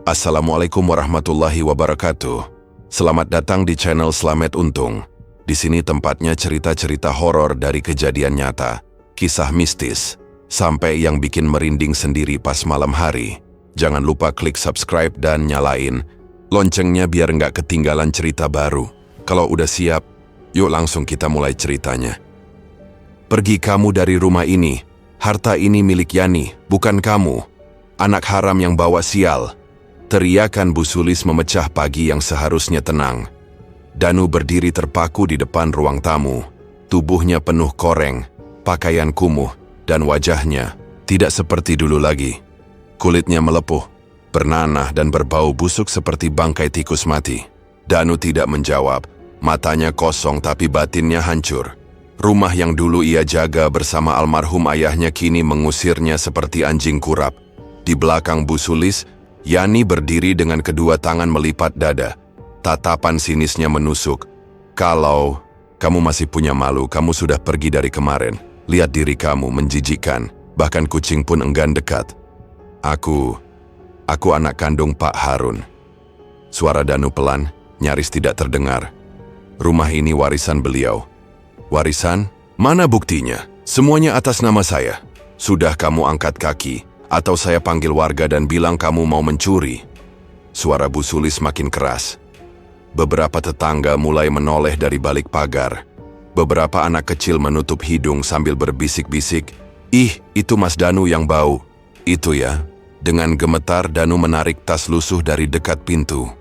Assalamualaikum warahmatullahi wabarakatuh. Selamat datang di channel Slamet Untung. Di sini tempatnya cerita-cerita horor dari kejadian nyata, kisah mistis, sampai yang bikin merinding sendiri pas malam hari. Jangan lupa klik subscribe dan nyalain loncengnya biar nggak ketinggalan cerita baru. Kalau udah siap, yuk langsung kita mulai ceritanya. Pergi kamu dari rumah ini. Harta ini milik Yani, bukan kamu. Anak haram yang bawa sial. Teriakan Bu Sulis memecah pagi yang seharusnya tenang. Danu berdiri terpaku di depan ruang tamu. Tubuhnya penuh koreng, pakaian kumuh, dan wajahnya tidak seperti dulu lagi. Kulitnya melepuh, bernanah dan berbau busuk seperti bangkai tikus mati. Danu tidak menjawab, matanya kosong tapi batinnya hancur. Rumah yang dulu ia jaga bersama almarhum ayahnya kini mengusirnya seperti anjing kurap. Di belakang Bu Sulis, Yani berdiri dengan kedua tangan melipat dada. Tatapan sinisnya menusuk. Kalau kamu masih punya malu, kamu sudah pergi dari kemarin. Lihat diri kamu menjijikkan, bahkan kucing pun enggan dekat. Aku anak kandung Pak Harun. Suara Danu pelan, nyaris tidak terdengar. Rumah ini warisan beliau. Warisan? Mana buktinya? Semuanya atas nama saya. Sudah kamu angkat kaki, atau saya panggil warga dan bilang kamu mau mencuri. Suara Bu Sulis makin keras. Beberapa tetangga mulai menoleh dari balik pagar. Beberapa anak kecil menutup hidung sambil berbisik-bisik, "Ih, itu Mas Danu yang bau." "Itu ya." Dengan gemetar Danu menarik tas lusuh dari dekat pintu.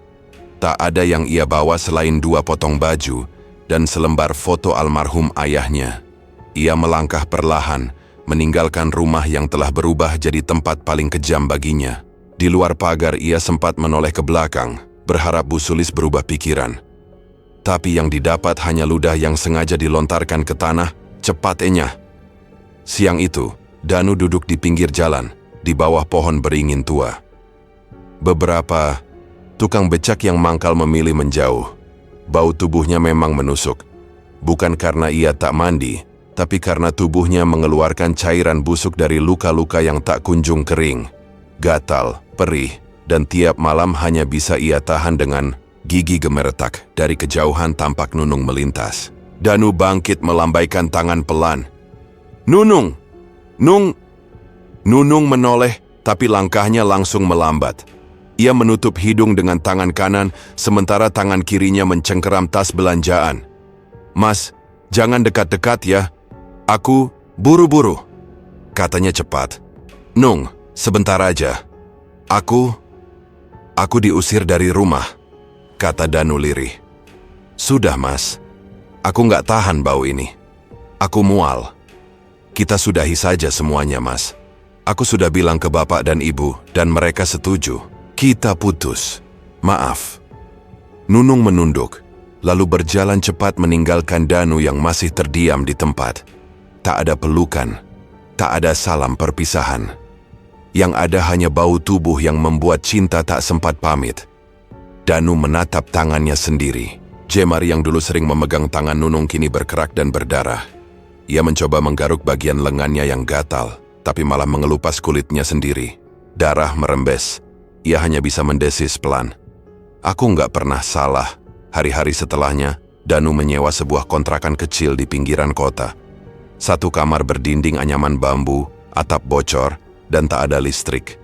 Tak ada yang ia bawa selain 2 potong baju dan selembar foto almarhum ayahnya. Ia melangkah perlahan, meninggalkan rumah yang telah berubah jadi tempat paling kejam baginya. Di luar pagar ia sempat menoleh ke belakang, berharap Bu Sulis berubah pikiran. Tapi yang didapat hanya ludah yang sengaja dilontarkan ke tanah, cepat enyah. Siang itu, Danu duduk di pinggir jalan, di bawah pohon beringin tua. Beberapa tukang becak yang mangkal memilih menjauh. Bau tubuhnya memang menusuk. Bukan karena ia tak mandi, tapi karena tubuhnya mengeluarkan cairan busuk dari luka-luka yang tak kunjung kering. Gatal, perih, dan tiap malam hanya bisa ia tahan dengan gigi gemeretak. Dari kejauhan tampak Nunung melintas. Danu bangkit melambaikan tangan pelan. "Nunung! Nunung menoleh, tapi langkahnya langsung melambat. Ia menutup hidung dengan tangan kanan, sementara tangan kirinya mencengkeram tas belanjaan. "Mas, jangan dekat-dekat ya. Aku buru-buru," katanya cepat. "Nung, sebentar aja. Aku diusir dari rumah," kata Danu lirih. "Sudah mas, aku nggak tahan bau ini. Aku mual. Kita sudahi saja semuanya mas. Aku sudah bilang ke bapak dan ibu dan mereka setuju. Kita putus. Maaf." Nunung menunduk, lalu berjalan cepat meninggalkan Danu yang masih terdiam di tempat. Tak ada pelukan, tak ada salam perpisahan. Yang ada hanya bau tubuh yang membuat cinta tak sempat pamit. Danu menatap tangannya sendiri. Jemari yang dulu sering memegang tangan Nunung kini berkerak dan berdarah. Ia mencoba menggaruk bagian lengannya yang gatal, tapi malah mengelupas kulitnya sendiri. Darah merembes. Ia hanya bisa mendesis pelan. "Aku nggak pernah salah." Hari-hari setelahnya, Danu menyewa sebuah kontrakan kecil di pinggiran kota. 1 kamar berdinding anyaman bambu, atap bocor, dan tak ada listrik.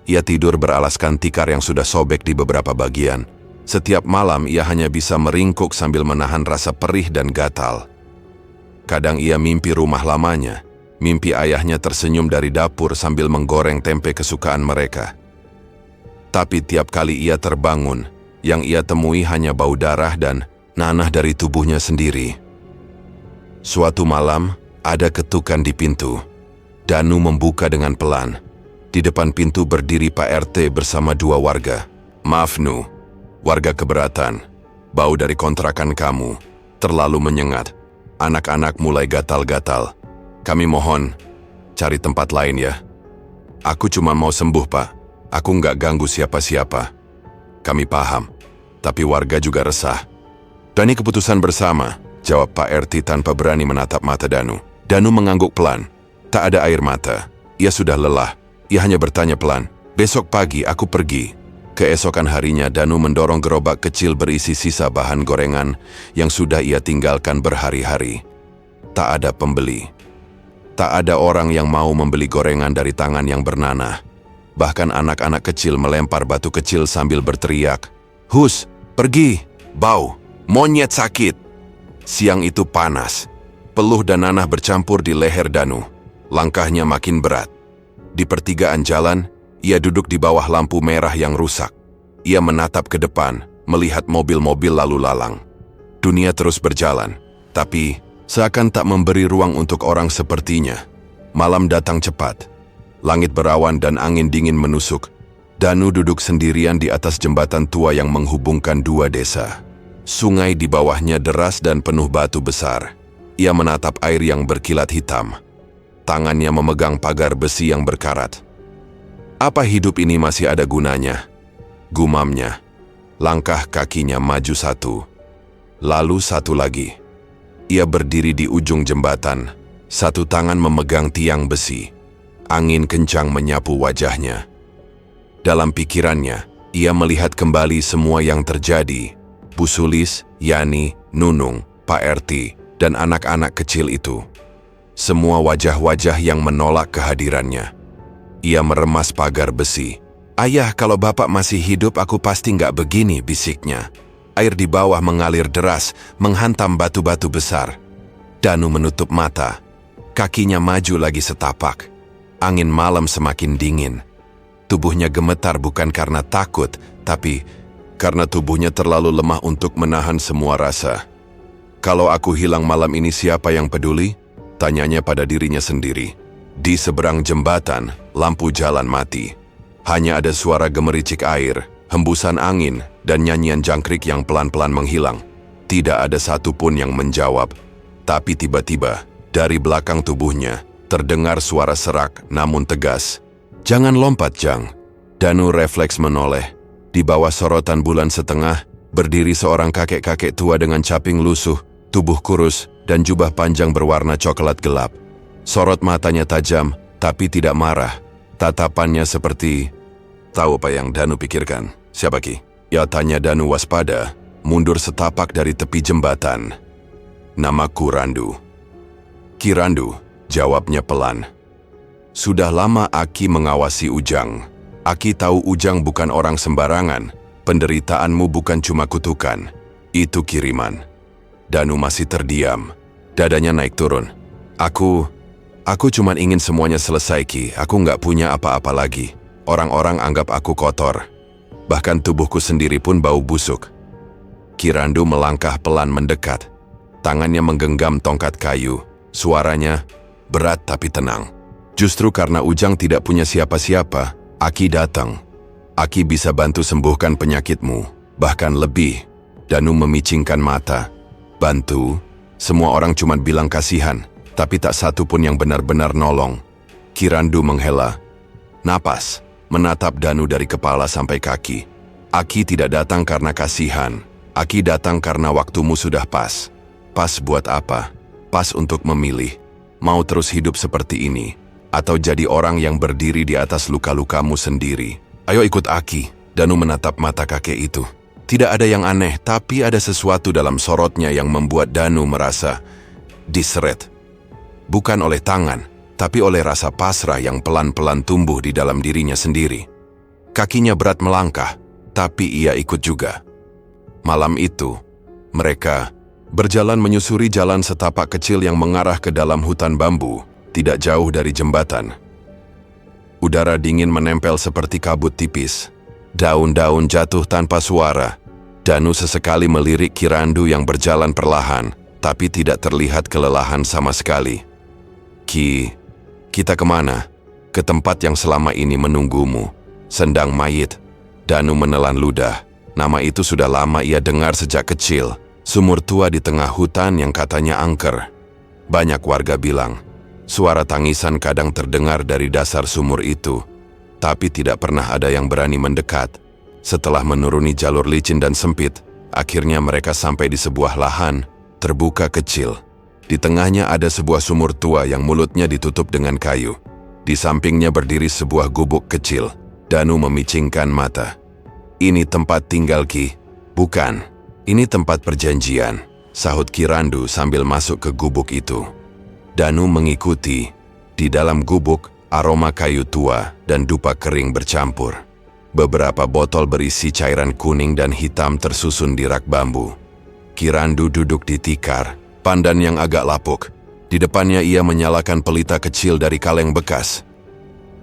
Ia tidur beralaskan tikar yang sudah sobek di beberapa bagian. Setiap malam ia hanya bisa meringkuk sambil menahan rasa perih dan gatal. Kadang ia mimpi rumah lamanya, mimpi ayahnya tersenyum dari dapur sambil menggoreng tempe kesukaan mereka. Tapi tiap kali ia terbangun, yang ia temui hanya bau darah dan nanah dari tubuhnya sendiri. Suatu malam, ada ketukan di pintu. Danu membuka dengan pelan. Di depan pintu berdiri Pak RT bersama 2 warga. "Maaf Nu, warga keberatan. Bau dari kontrakan kamu terlalu menyengat. Anak-anak mulai gatal-gatal. Kami mohon, cari tempat lain ya." "Aku cuma mau sembuh Pak. Aku nggak ganggu siapa-siapa." "Kami paham, tapi warga juga resah." "Ini keputusan bersama," jawab Pak RT tanpa berani menatap mata Danu. Danu mengangguk pelan. Tak ada air mata. Ia sudah lelah. Ia hanya bertanya pelan, "Besok pagi aku pergi." Keesokan harinya Danu mendorong gerobak kecil berisi sisa bahan gorengan yang sudah ia tinggalkan berhari-hari. Tak ada pembeli. Tak ada orang yang mau membeli gorengan dari tangan yang bernanah. Bahkan anak-anak kecil melempar batu kecil sambil berteriak, "Hus, pergi! Bau! Monyet sakit!" Siang itu panas. Peluh dan nanah bercampur di leher Danu. Langkahnya makin berat. Di pertigaan jalan, ia duduk di bawah lampu merah yang rusak. Ia menatap ke depan, melihat mobil-mobil lalu lalang. Dunia terus berjalan, tapi seakan tak memberi ruang untuk orang sepertinya. Malam datang cepat. Langit berawan dan angin dingin menusuk. Danu duduk sendirian di atas jembatan tua yang menghubungkan dua desa. Sungai di bawahnya deras dan penuh batu besar. Ia menatap air yang berkilat hitam. Tangannya memegang pagar besi yang berkarat. Apa hidup ini masih ada gunanya? Gumamnya. Langkah kakinya maju satu. Lalu satu lagi. Ia berdiri di ujung jembatan. Satu tangan memegang tiang besi. Angin kencang menyapu wajahnya. Dalam pikirannya, ia melihat kembali semua yang terjadi. Bu Sulis, Yani, Nunung, Pak RT, dan anak-anak kecil itu. Semua wajah-wajah yang menolak kehadirannya. Ia meremas pagar besi. "Ayah, kalau bapak masih hidup aku pasti nggak begini," bisiknya. Air di bawah mengalir deras, menghantam batu-batu besar. Danu menutup mata. Kakinya maju lagi setapak. Angin malam semakin dingin. Tubuhnya gemetar bukan karena takut, tapi karena tubuhnya terlalu lemah untuk menahan semua rasa. "Kalau aku hilang malam ini siapa yang peduli?" tanyanya pada dirinya sendiri. Di seberang jembatan, lampu jalan mati. Hanya ada suara gemericik air, hembusan angin, dan nyanyian jangkrik yang pelan-pelan menghilang. Tidak ada satupun yang menjawab. Tapi tiba-tiba, dari belakang tubuhnya, terdengar suara serak namun tegas. "Jangan lompat, Jang." Danu refleks menoleh. Di bawah sorotan bulan setengah, berdiri seorang kakek-kakek tua dengan caping lusuh, tubuh kurus, dan jubah panjang berwarna coklat gelap. Sorot matanya tajam, tapi tidak marah. Tatapannya seperti... Tahu apa yang Danu pikirkan? "Siapa Ki?" Ya, tanya Danu waspada, mundur setapak dari tepi jembatan. "Namaku Randu." "Ki Randu," jawabnya pelan. "Sudah lama Aki mengawasi Ujang. Aki tahu Ujang bukan orang sembarangan. Penderitaanmu bukan cuma kutukan. Itu kiriman." Danu masih terdiam. Dadanya naik turun. Aku cuma ingin semuanya selesai, Ki. Aku nggak punya apa-apa lagi. Orang-orang anggap aku kotor. Bahkan tubuhku sendiri pun bau busuk." Ki Randu melangkah pelan mendekat. Tangannya menggenggam tongkat kayu. Suaranya berat tapi tenang. "Justru karena Ujang tidak punya siapa-siapa, Aki datang. Aki bisa bantu sembuhkan penyakitmu. Bahkan lebih." Danu memicingkan mata. "Bantu?" Semua orang cuma bilang kasihan, tapi tak satu pun yang benar-benar nolong. Ki Randu menghela napas, menatap Danu dari kepala sampai kaki. "Aki tidak datang karena kasihan. Aki datang karena waktumu sudah pas." "Pas buat apa?" "Pas untuk memilih. Mau terus hidup seperti ini, atau jadi orang yang berdiri di atas luka-lukamu sendiri. Ayo ikut Aki." Danu menatap mata kakek itu. Tidak ada yang aneh, tapi ada sesuatu dalam sorotnya yang membuat Danu merasa diseret. Bukan oleh tangan, tapi oleh rasa pasrah yang pelan-pelan tumbuh di dalam dirinya sendiri. Kakinya berat melangkah, tapi ia ikut juga. Malam itu, mereka berjalan menyusuri jalan setapak kecil yang mengarah ke dalam hutan bambu, tidak jauh dari jembatan. Udara dingin menempel seperti kabut tipis. Daun-daun jatuh tanpa suara. Danu sesekali melirik Ki Randu yang berjalan perlahan, tapi tidak terlihat kelelahan sama sekali. "Ki, kita kemana?" "Ke tempat yang selama ini menunggumu. Sendang Mayit." Danu menelan ludah. Nama itu sudah lama ia dengar sejak kecil. Sumur tua di tengah hutan yang katanya angker. Banyak warga bilang, suara tangisan kadang terdengar dari dasar sumur itu. Tapi tidak pernah ada yang berani mendekat. Setelah menuruni jalur licin dan sempit, akhirnya mereka sampai di sebuah lahan terbuka kecil. Di tengahnya ada sebuah sumur tua yang mulutnya ditutup dengan kayu. Di sampingnya berdiri sebuah gubuk kecil. Danu memicingkan mata. Ini tempat tinggal Ki. Bukan, ini tempat perjanjian, sahut Ki Randu sambil masuk ke gubuk itu. Danu mengikuti. Di dalam gubuk, aroma kayu tua dan dupa kering bercampur. Beberapa botol berisi cairan kuning dan hitam tersusun di rak bambu. Ki Randu duduk di tikar, pandan yang agak lapuk. Di depannya ia menyalakan pelita kecil dari kaleng bekas.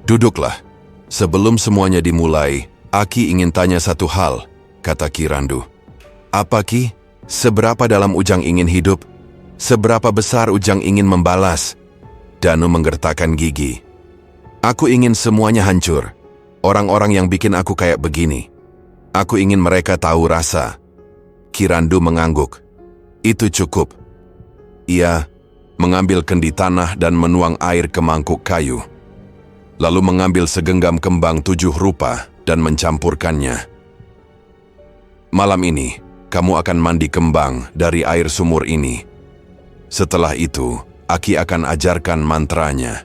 "Duduklah. Sebelum semuanya dimulai, Aki ingin tanya satu hal," kata Ki Randu. "Apa Ki? Seberapa dalam Ujang ingin hidup? Seberapa besar Ujang ingin membalas?" Danu menggertakkan gigi. "Aku ingin semuanya hancur. Orang-orang yang bikin aku kayak begini. Aku ingin mereka tahu rasa." Ki Randu mengangguk. "Itu cukup." Ia mengambil kendi tanah dan menuang air ke mangkuk kayu. Lalu mengambil segenggam kembang 7 rupa dan mencampurkannya. "Malam ini, kamu akan mandi kembang dari air sumur ini. Setelah itu, Aki akan ajarkan mantranya.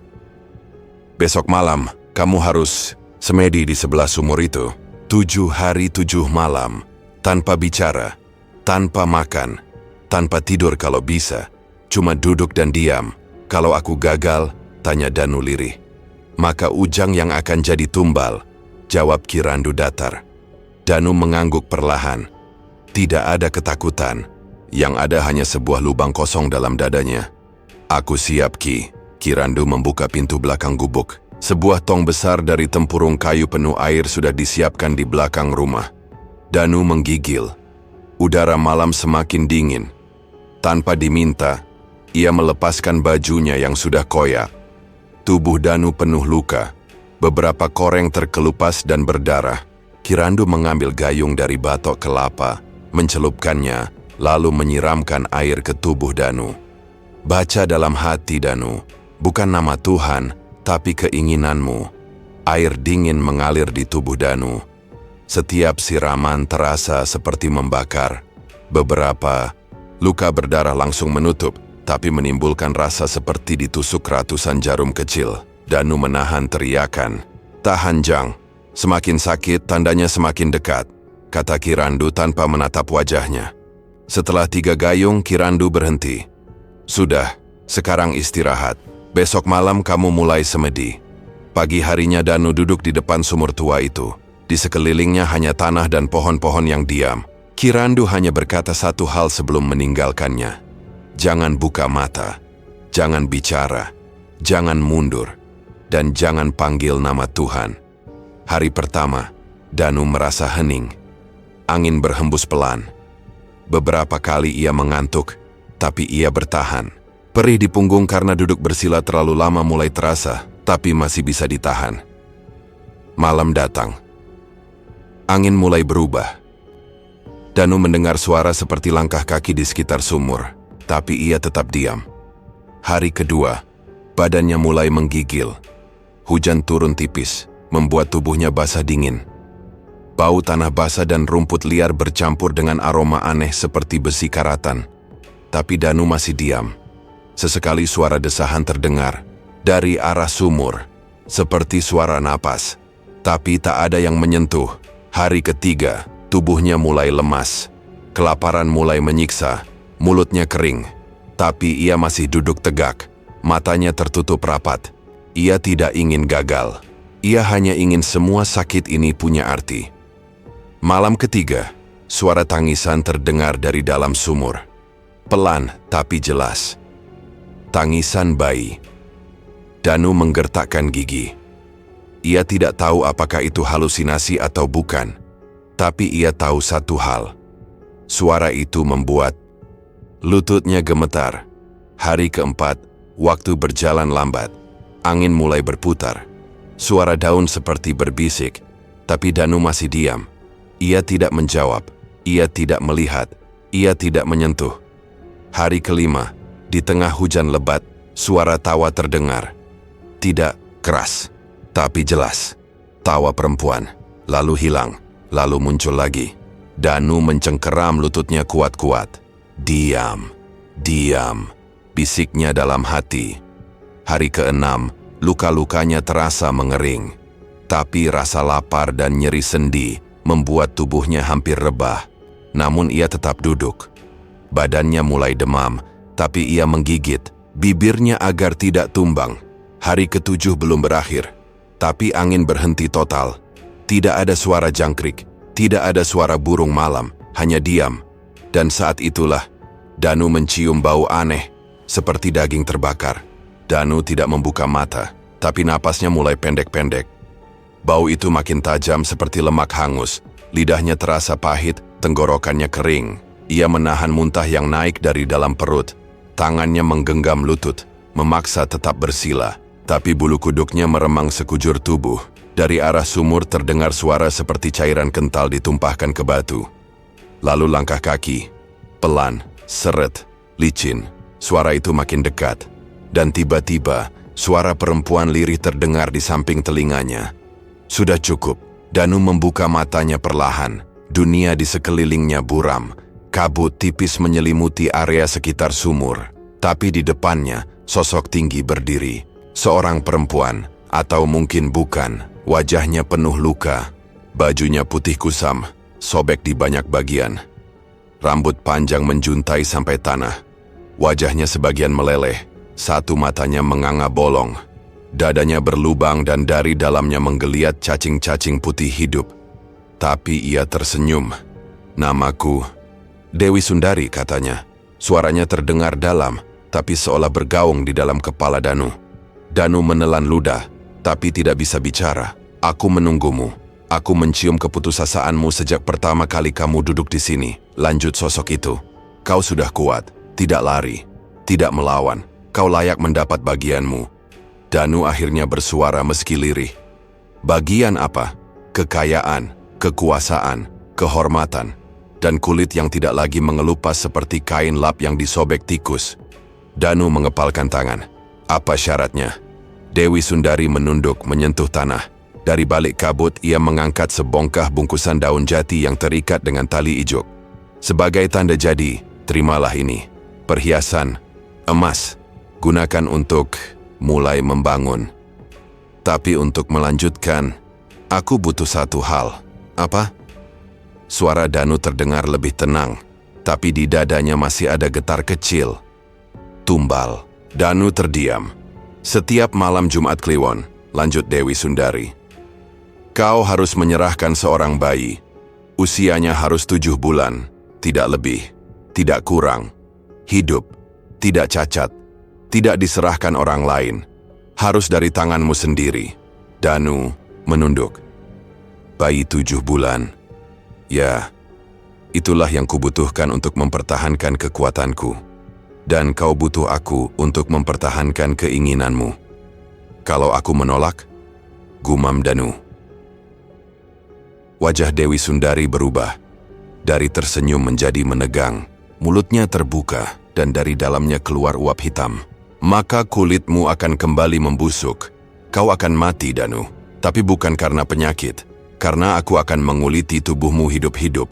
Besok malam, kamu harus semedi di sebelah sumur itu. 7 hari 7 malam, tanpa bicara, tanpa makan, tanpa tidur kalau bisa. Cuma duduk dan diam. Kalau aku gagal," tanya Danu lirih. "Maka Ujang yang akan jadi tumbal," jawab Ki Randu datar. Danu mengangguk perlahan. Tidak ada ketakutan. Yang ada hanya sebuah lubang kosong dalam dadanya. "Aku siap Ki." Ki Randu membuka pintu belakang gubuk. Sebuah tong besar dari tempurung kayu penuh air sudah disiapkan di belakang rumah. Danu menggigil. Udara malam semakin dingin. Tanpa diminta, ia melepaskan bajunya yang sudah koyak. Tubuh Danu penuh luka. Beberapa koreng terkelupas dan berdarah. Ki Randu mengambil gayung dari batok kelapa, mencelupkannya, lalu menyiramkan air ke tubuh Danu. "Baca dalam hati Danu, bukan nama Tuhan, tapi keinginanmu." Air dingin mengalir di tubuh Danu. Setiap siraman terasa seperti membakar. Beberapa luka berdarah langsung menutup, tapi menimbulkan rasa seperti ditusuk ratusan jarum kecil. Danu menahan teriakan. "Tahan Jang, semakin sakit tandanya semakin dekat," kata Ki Randu tanpa menatap wajahnya. Setelah 3 gayung, Ki Randu berhenti. "Sudah, sekarang istirahat. Besok malam kamu mulai semedi." Pagi harinya Danu duduk di depan sumur tua itu. Di sekelilingnya hanya tanah dan pohon-pohon yang diam. Ki Randu hanya berkata satu hal sebelum meninggalkannya. "Jangan buka mata, jangan bicara, jangan mundur, dan jangan panggil nama Tuhan." Hari pertama, Danu merasa hening. Angin berhembus pelan. Beberapa kali ia mengantuk, tapi ia bertahan. Perih di punggung karena duduk bersila terlalu lama mulai terasa, tapi masih bisa ditahan. Malam datang. Angin mulai berubah. Danu mendengar suara seperti langkah kaki di sekitar sumur, tapi ia tetap diam. Hari kedua, badannya mulai menggigil. Hujan turun tipis, membuat tubuhnya basah dingin. Bau tanah basah dan rumput liar bercampur dengan aroma aneh seperti besi karatan. Tapi Danu masih diam. Sesekali suara desahan terdengar dari arah sumur, seperti suara napas. Tapi tak ada yang menyentuh. Hari ketiga, tubuhnya mulai lemas. Kelaparan mulai menyiksa, mulutnya kering. Tapi ia masih duduk tegak, matanya tertutup rapat. Ia tidak ingin gagal. Ia hanya ingin semua sakit ini punya arti. Malam ketiga, suara tangisan terdengar dari dalam sumur. Pelan tapi jelas. Tangisan bayi. Danu menggertakkan gigi. Ia tidak tahu apakah itu halusinasi atau bukan. Tapi ia tahu satu hal. Suara itu membuat lututnya gemetar. Hari keempat, waktu berjalan lambat. Angin mulai berputar. Suara daun seperti berbisik, tapi Danu masih diam. Ia tidak menjawab, ia tidak melihat, ia tidak menyentuh. Hari kelima, di tengah hujan lebat, suara tawa terdengar. Tidak keras, tapi jelas. Tawa perempuan, lalu hilang, lalu muncul lagi. Danu mencengkeram lututnya kuat-kuat. "Diam, diam," bisiknya dalam hati. Hari keenam, luka-lukanya terasa mengering. Tapi rasa lapar dan nyeri sendi membuat tubuhnya hampir rebah. Namun ia tetap duduk. Badannya mulai demam, tapi ia menggigit bibirnya agar tidak tumbang. Hari ke-7 belum berakhir, tapi angin berhenti total. Tidak ada suara jangkrik, tidak ada suara burung malam, hanya diam. Dan saat itulah, Danu mencium bau aneh, seperti daging terbakar. Danu tidak membuka mata, tapi napasnya mulai pendek-pendek. Bau itu makin tajam seperti lemak hangus, lidahnya terasa pahit, tenggorokannya kering. Ia menahan muntah yang naik dari dalam perut. Tangannya menggenggam lutut, memaksa tetap bersila. Tapi bulu kuduknya meremang sekujur tubuh. Dari arah sumur terdengar suara seperti cairan kental ditumpahkan ke batu. Lalu langkah kaki, pelan, seret, licin. Suara itu makin dekat. Dan tiba-tiba, suara perempuan lirih terdengar di samping telinganya. Sudah cukup. Danu membuka matanya perlahan. Dunia di sekelilingnya buram. Kabut tipis menyelimuti area sekitar sumur. Tapi di depannya, sosok tinggi berdiri. Seorang perempuan, atau mungkin bukan. Wajahnya penuh luka. Bajunya putih kusam, sobek di banyak bagian. Rambut panjang menjuntai sampai tanah. Wajahnya sebagian meleleh. Satu matanya menganga bolong. Dadanya berlubang dan dari dalamnya menggeliat cacing-cacing putih hidup. Tapi ia tersenyum. "Namaku Dewi Sundari," katanya. Suaranya terdengar dalam, tapi seolah bergaung di dalam kepala Danu. Danu menelan ludah, tapi tidak bisa bicara. "Aku menunggumu. Aku mencium keputusasaanmu sejak pertama kali kamu duduk di sini," lanjut sosok itu. "Kau sudah kuat, tidak lari, tidak melawan. Kau layak mendapat bagianmu." Danu akhirnya bersuara meski lirih. "Bagian apa? Kekayaan, kekuasaan, kehormatan, dan kulit yang tidak lagi mengelupas seperti kain lap yang disobek tikus." Danu mengepalkan tangan. "Apa syaratnya?" Dewi Sundari menunduk menyentuh tanah. Dari balik kabut ia mengangkat sebongkah bungkusan daun jati yang terikat dengan tali ijuk. "Sebagai tanda jadi, terimalah ini. Perhiasan, emas. Gunakan untuk mulai membangun. Tapi untuk melanjutkan, aku butuh satu hal." "Apa?" Suara Danu terdengar lebih tenang, tapi di dadanya masih ada getar kecil. "Tumbal." Danu terdiam. "Setiap malam Jumat Kliwon," lanjut Dewi Sundari, "kau harus menyerahkan seorang bayi. Usianya harus 7 bulan, tidak lebih, tidak kurang. Hidup, tidak cacat, tidak diserahkan orang lain. Harus dari tanganmu sendiri." Danu menunduk. "Bayi 7 bulan. Ya, itulah yang kubutuhkan untuk mempertahankan kekuatanku. Dan kau butuh aku untuk mempertahankan keinginanmu. Kalau aku menolak," gumam Danu. Wajah Dewi Sundari berubah. Dari tersenyum menjadi menegang. Mulutnya terbuka dan dari dalamnya keluar uap hitam. "Maka kulitmu akan kembali membusuk. Kau akan mati, Danu. Tapi bukan karena penyakit. Karena aku akan menguliti tubuhmu hidup-hidup."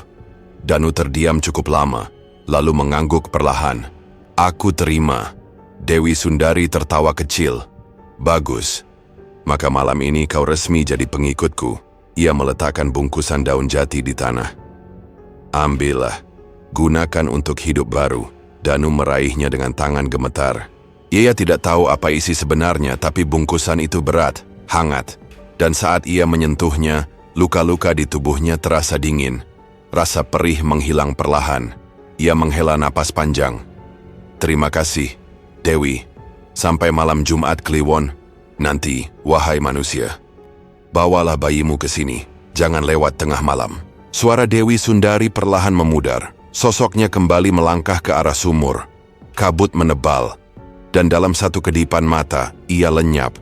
Danu terdiam cukup lama, lalu mengangguk perlahan. "Aku terima." Dewi Sundari tertawa kecil. "Bagus. Maka malam ini kau resmi jadi pengikutku." Ia meletakkan bungkusan daun jati di tanah. "Ambillah. Gunakan untuk hidup baru." Danu meraihnya dengan tangan gemetar. Ia tidak tahu apa isi sebenarnya, tapi bungkusan itu berat, hangat. Dan saat ia menyentuhnya, luka-luka di tubuhnya terasa dingin. Rasa perih menghilang perlahan. Ia menghela napas panjang. "Terima kasih, Dewi. Sampai malam Jumat Kliwon. Nanti, wahai manusia, bawalah bayimu ke sini. Jangan lewat tengah malam." Suara Dewi Sundari perlahan memudar. Sosoknya kembali melangkah ke arah sumur. Kabut menebal, dan dalam satu kedipan mata, ia lenyap.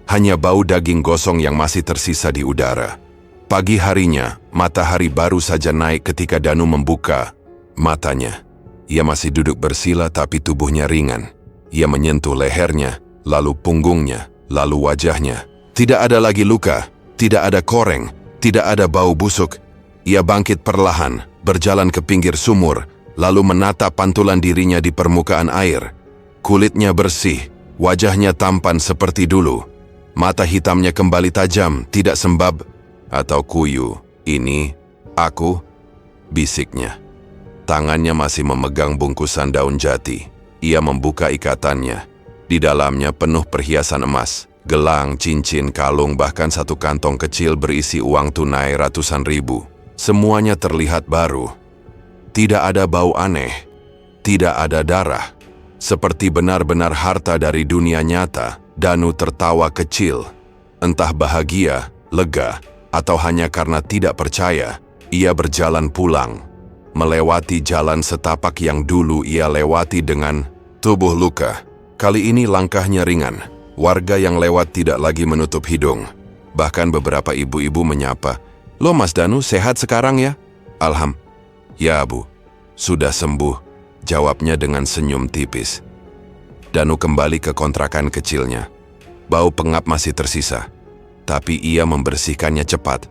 Hanya bau daging gosong yang masih tersisa di udara. Pagi harinya, matahari baru saja naik ketika Danu membuka matanya. Ia masih duduk bersila tapi tubuhnya ringan. Ia menyentuh lehernya, lalu punggungnya, lalu wajahnya. Tidak ada lagi luka, tidak ada koreng, tidak ada bau busuk. Ia bangkit perlahan, berjalan ke pinggir sumur, lalu menatap pantulan dirinya di permukaan air. Kulitnya bersih, wajahnya tampan seperti dulu. Mata hitamnya kembali tajam, tidak sembab atau kuyu. Ini Aku, bisiknya. Tangannya masih memegang bungkusan daun jati. Ia membuka ikatannya. Di dalamnya penuh perhiasan emas, gelang, cincin, kalung, bahkan satu kantong kecil berisi uang tunai ratusan ribu. Semuanya terlihat baru. Tidak ada bau aneh. Tidak ada darah. Seperti benar-benar harta dari dunia nyata, Danu tertawa kecil. Entah bahagia, lega, atau hanya karena tidak percaya, ia berjalan pulang. Melewati jalan setapak yang dulu ia lewati dengan tubuh luka. Kali ini langkahnya ringan. Warga yang lewat tidak lagi menutup hidung. Bahkan beberapa ibu-ibu menyapa, "Lo Mas Danu sehat sekarang ya?" "Ya Bu, sudah sembuh," jawabnya dengan senyum tipis. Danu kembali ke kontrakan kecilnya. Bau pengap masih tersisa, tapi ia membersihkannya cepat.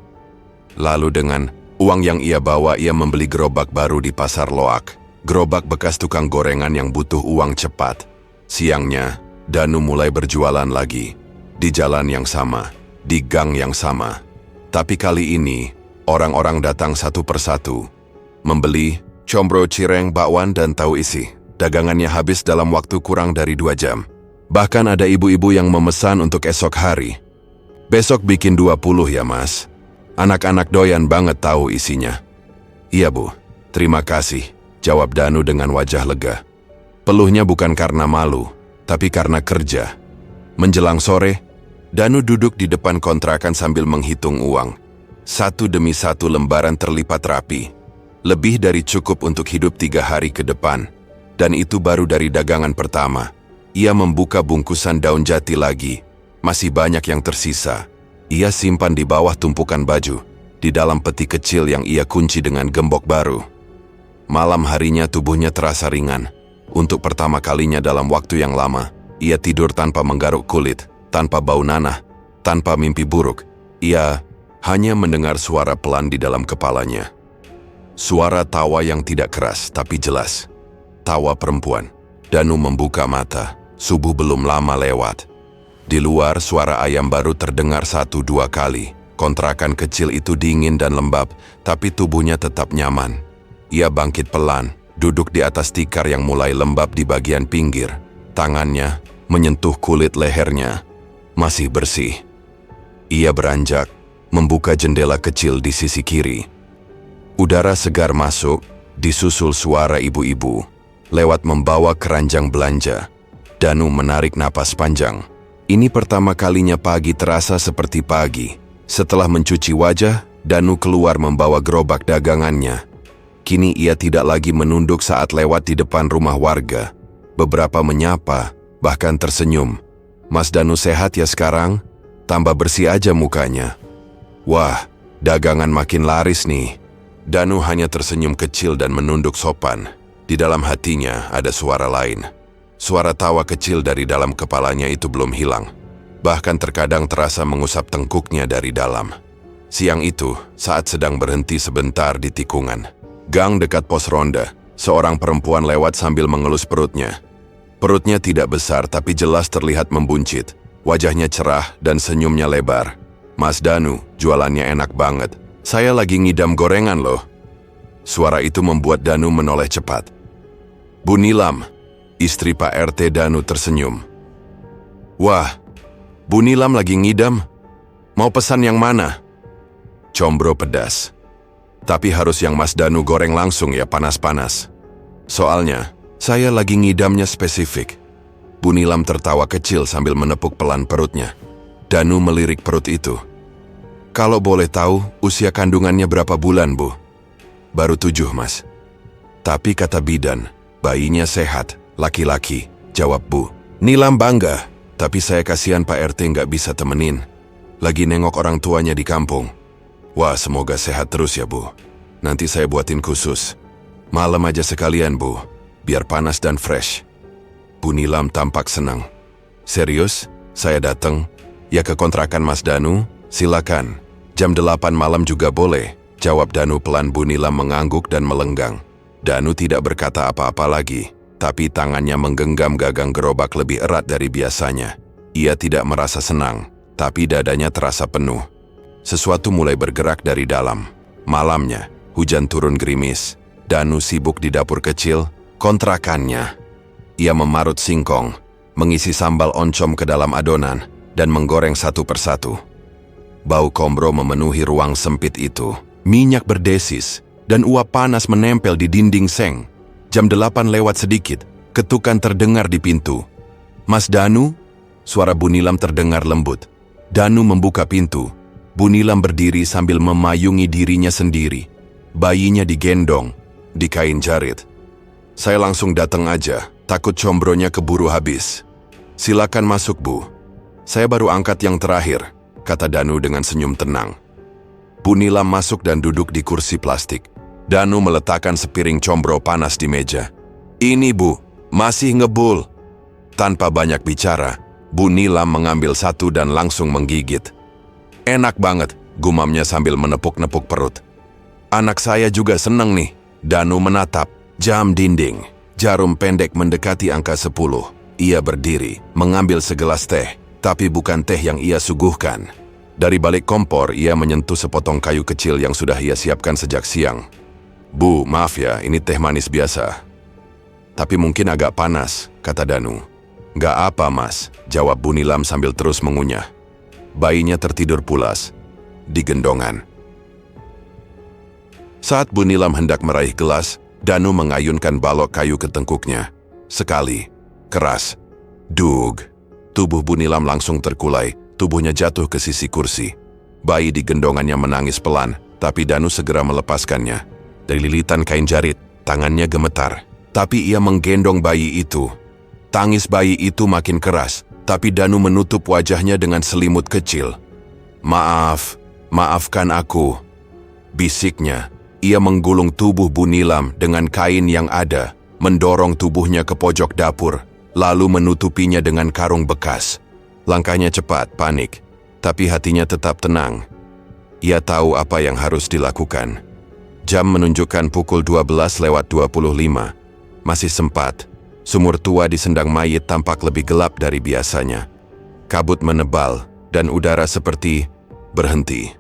Lalu dengan uang yang ia bawa, ia membeli gerobak baru di pasar Loak. Gerobak bekas tukang gorengan yang butuh uang cepat. Siangnya, Danu mulai berjualan lagi. Di jalan yang sama, di gang yang sama. Tapi kali ini, orang-orang datang satu persatu. Membeli combro, cireng, bakwan, dan tahu isi. Dagangannya habis dalam waktu kurang dari 2 jam. Bahkan ada ibu-ibu yang memesan untuk esok hari. "Besok bikin 20 ya Mas. Anak-anak doyan banget tahu isinya." "Iya Bu, terima kasih," jawab Danu dengan wajah lega. Peluhnya bukan karena malu, tapi karena kerja. Menjelang sore, Danu duduk di depan kontrakan sambil menghitung uang. Satu demi satu lembaran terlipat rapi. Lebih dari cukup untuk hidup 3 hari ke depan. Dan itu baru dari dagangan pertama. Ia membuka bungkusan daun jati lagi. Masih banyak yang tersisa. Ia simpan di bawah tumpukan baju, di dalam peti kecil yang ia kunci dengan gembok baru. Malam harinya tubuhnya terasa ringan. Untuk pertama kalinya dalam waktu yang lama, ia tidur tanpa menggaruk kulit, tanpa bau nanah, tanpa mimpi buruk. Ia hanya mendengar suara pelan di dalam kepalanya. Suara tawa yang tidak keras tapi jelas. Tawa perempuan. Danu membuka mata. Subuh belum lama lewat. Di luar suara ayam baru terdengar 1-2 kali. Kontrakan kecil itu dingin dan lembab, tapi tubuhnya tetap nyaman. Ia bangkit pelan, duduk di atas tikar yang mulai lembab di bagian pinggir. Tangannya menyentuh kulit lehernya. Masih bersih. Ia beranjak, membuka jendela kecil di sisi kiri. Udara segar masuk, disusul suara ibu-ibu. Lewat membawa keranjang belanja. Danu menarik napas panjang. Ini pertama kalinya pagi terasa seperti pagi. Setelah mencuci wajah, Danu keluar membawa gerobak dagangannya. Kini ia tidak lagi menunduk saat lewat di depan rumah warga. Beberapa menyapa, bahkan tersenyum. "Mas Danu sehat ya sekarang? Tambah bersih aja mukanya." "Wah, dagangan makin laris nih." Danu hanya tersenyum kecil dan menunduk sopan. Di dalam hatinya ada suara lain. Suara tawa kecil dari dalam kepalanya itu belum hilang. Bahkan terkadang terasa mengusap tengkuknya dari dalam. Siang itu, saat sedang berhenti sebentar di tikungan gang dekat pos ronda, seorang perempuan lewat sambil mengelus perutnya. Perutnya tidak besar tapi jelas terlihat membuncit. Wajahnya cerah dan senyumnya lebar. "Mas Danu, jualannya enak banget. Saya lagi ngidam gorengan loh." Suara itu membuat Danu menoleh cepat. "Bu Nilam," istri Pak RT Danu tersenyum. "Wah, Bu Nilam lagi ngidam? Mau pesan yang mana?" "Combro pedas. Tapi harus yang Mas Danu goreng langsung ya, panas-panas. Soalnya, saya lagi ngidamnya spesifik." Bu Nilam tertawa kecil sambil menepuk pelan perutnya. Danu melirik perut itu. "Kalau boleh tahu, usia kandungannya berapa bulan, Bu?" "Baru 7, Mas." "Tapi kata bidan, bayinya sehat, laki-laki," jawab Bu Nilam bangga. "Tapi saya kasihan Pak RT nggak bisa temenin. Lagi nengok orang tuanya di kampung." "Wah, semoga sehat terus ya, Bu. Nanti saya buatin khusus. Malam aja sekalian, Bu. Biar panas dan fresh." Bu Nilam tampak senang. "Serius? Saya datang? Ya ke kontrakan Mas Danu? Silakan. Jam 8 malam juga boleh," jawab Danu pelan. Bu Nilam mengangguk dan melenggang. Danu tidak berkata apa-apa lagi, tapi tangannya menggenggam gagang gerobak lebih erat dari biasanya. Ia tidak merasa senang, tapi dadanya terasa penuh. Sesuatu mulai bergerak dari dalam. Malamnya, Hujan turun gerimis. Danu sibuk di dapur kecil kontrakannya. Ia memarut singkong, mengisi sambal oncom ke dalam adonan, dan menggoreng satu persatu. Bau kombro memenuhi ruang sempit itu. Minyak berdesis, dan uap panas menempel di dinding seng. Jam 8 lewat sedikit, ketukan terdengar di pintu. "Mas Danu?" Suara Bu Nilam terdengar lembut. Danu membuka pintu. Bu Nilam berdiri sambil memayungi dirinya sendiri. Bayinya digendong, di kain jarit. "Saya langsung datang aja, takut combronya keburu habis." "Silakan masuk, Bu. Saya baru angkat yang terakhir," kata Danu dengan senyum tenang. Bu Nilam masuk dan duduk di kursi plastik. Danu meletakkan sepiring combro panas di meja. "Ini, Bu, masih ngebul." Tanpa banyak bicara, Bu Nilam mengambil satu dan langsung menggigit. "Enak banget," gumamnya sambil menepuk-nepuk perut. "Anak saya juga seneng nih." Danu menatap jam dinding. Jarum pendek mendekati angka 10. Ia berdiri, mengambil segelas teh, tapi bukan teh yang ia suguhkan. Dari balik kompor, ia menyentuh sepotong kayu kecil yang sudah ia siapkan sejak siang. "Bu, maaf ya, ini teh manis biasa. Tapi mungkin agak panas," kata Danu. "Gak apa, Mas," jawab Bu Nilam sambil terus mengunyah. Bayinya tertidur pulas di gendongan. Saat Bu Nilam hendak meraih gelas, Danu mengayunkan balok kayu ke tengkuknya. Sekali, keras, dug. Tubuh Bu Nilam langsung terkulai, tubuhnya jatuh ke sisi kursi. Bayi di gendongannya menangis pelan, tapi Danu segera melepaskannya. Dari lilitan kain jarit, tangannya gemetar. Tapi ia menggendong bayi itu. Tangis bayi itu makin keras, tapi Danu menutup wajahnya dengan selimut kecil. Maafkan aku," bisiknya. Ia menggulung tubuh Bu Nilam dengan kain yang ada, mendorong tubuhnya ke pojok dapur, lalu menutupinya dengan karung bekas. Langkahnya cepat, panik, tapi hatinya tetap tenang. Ia tahu apa yang harus dilakukan. Jam menunjukkan pukul 12:25. Masih sempat. Sumur tua di sendang mayit tampak lebih gelap dari biasanya. Kabut menebal, dan udara seperti berhenti.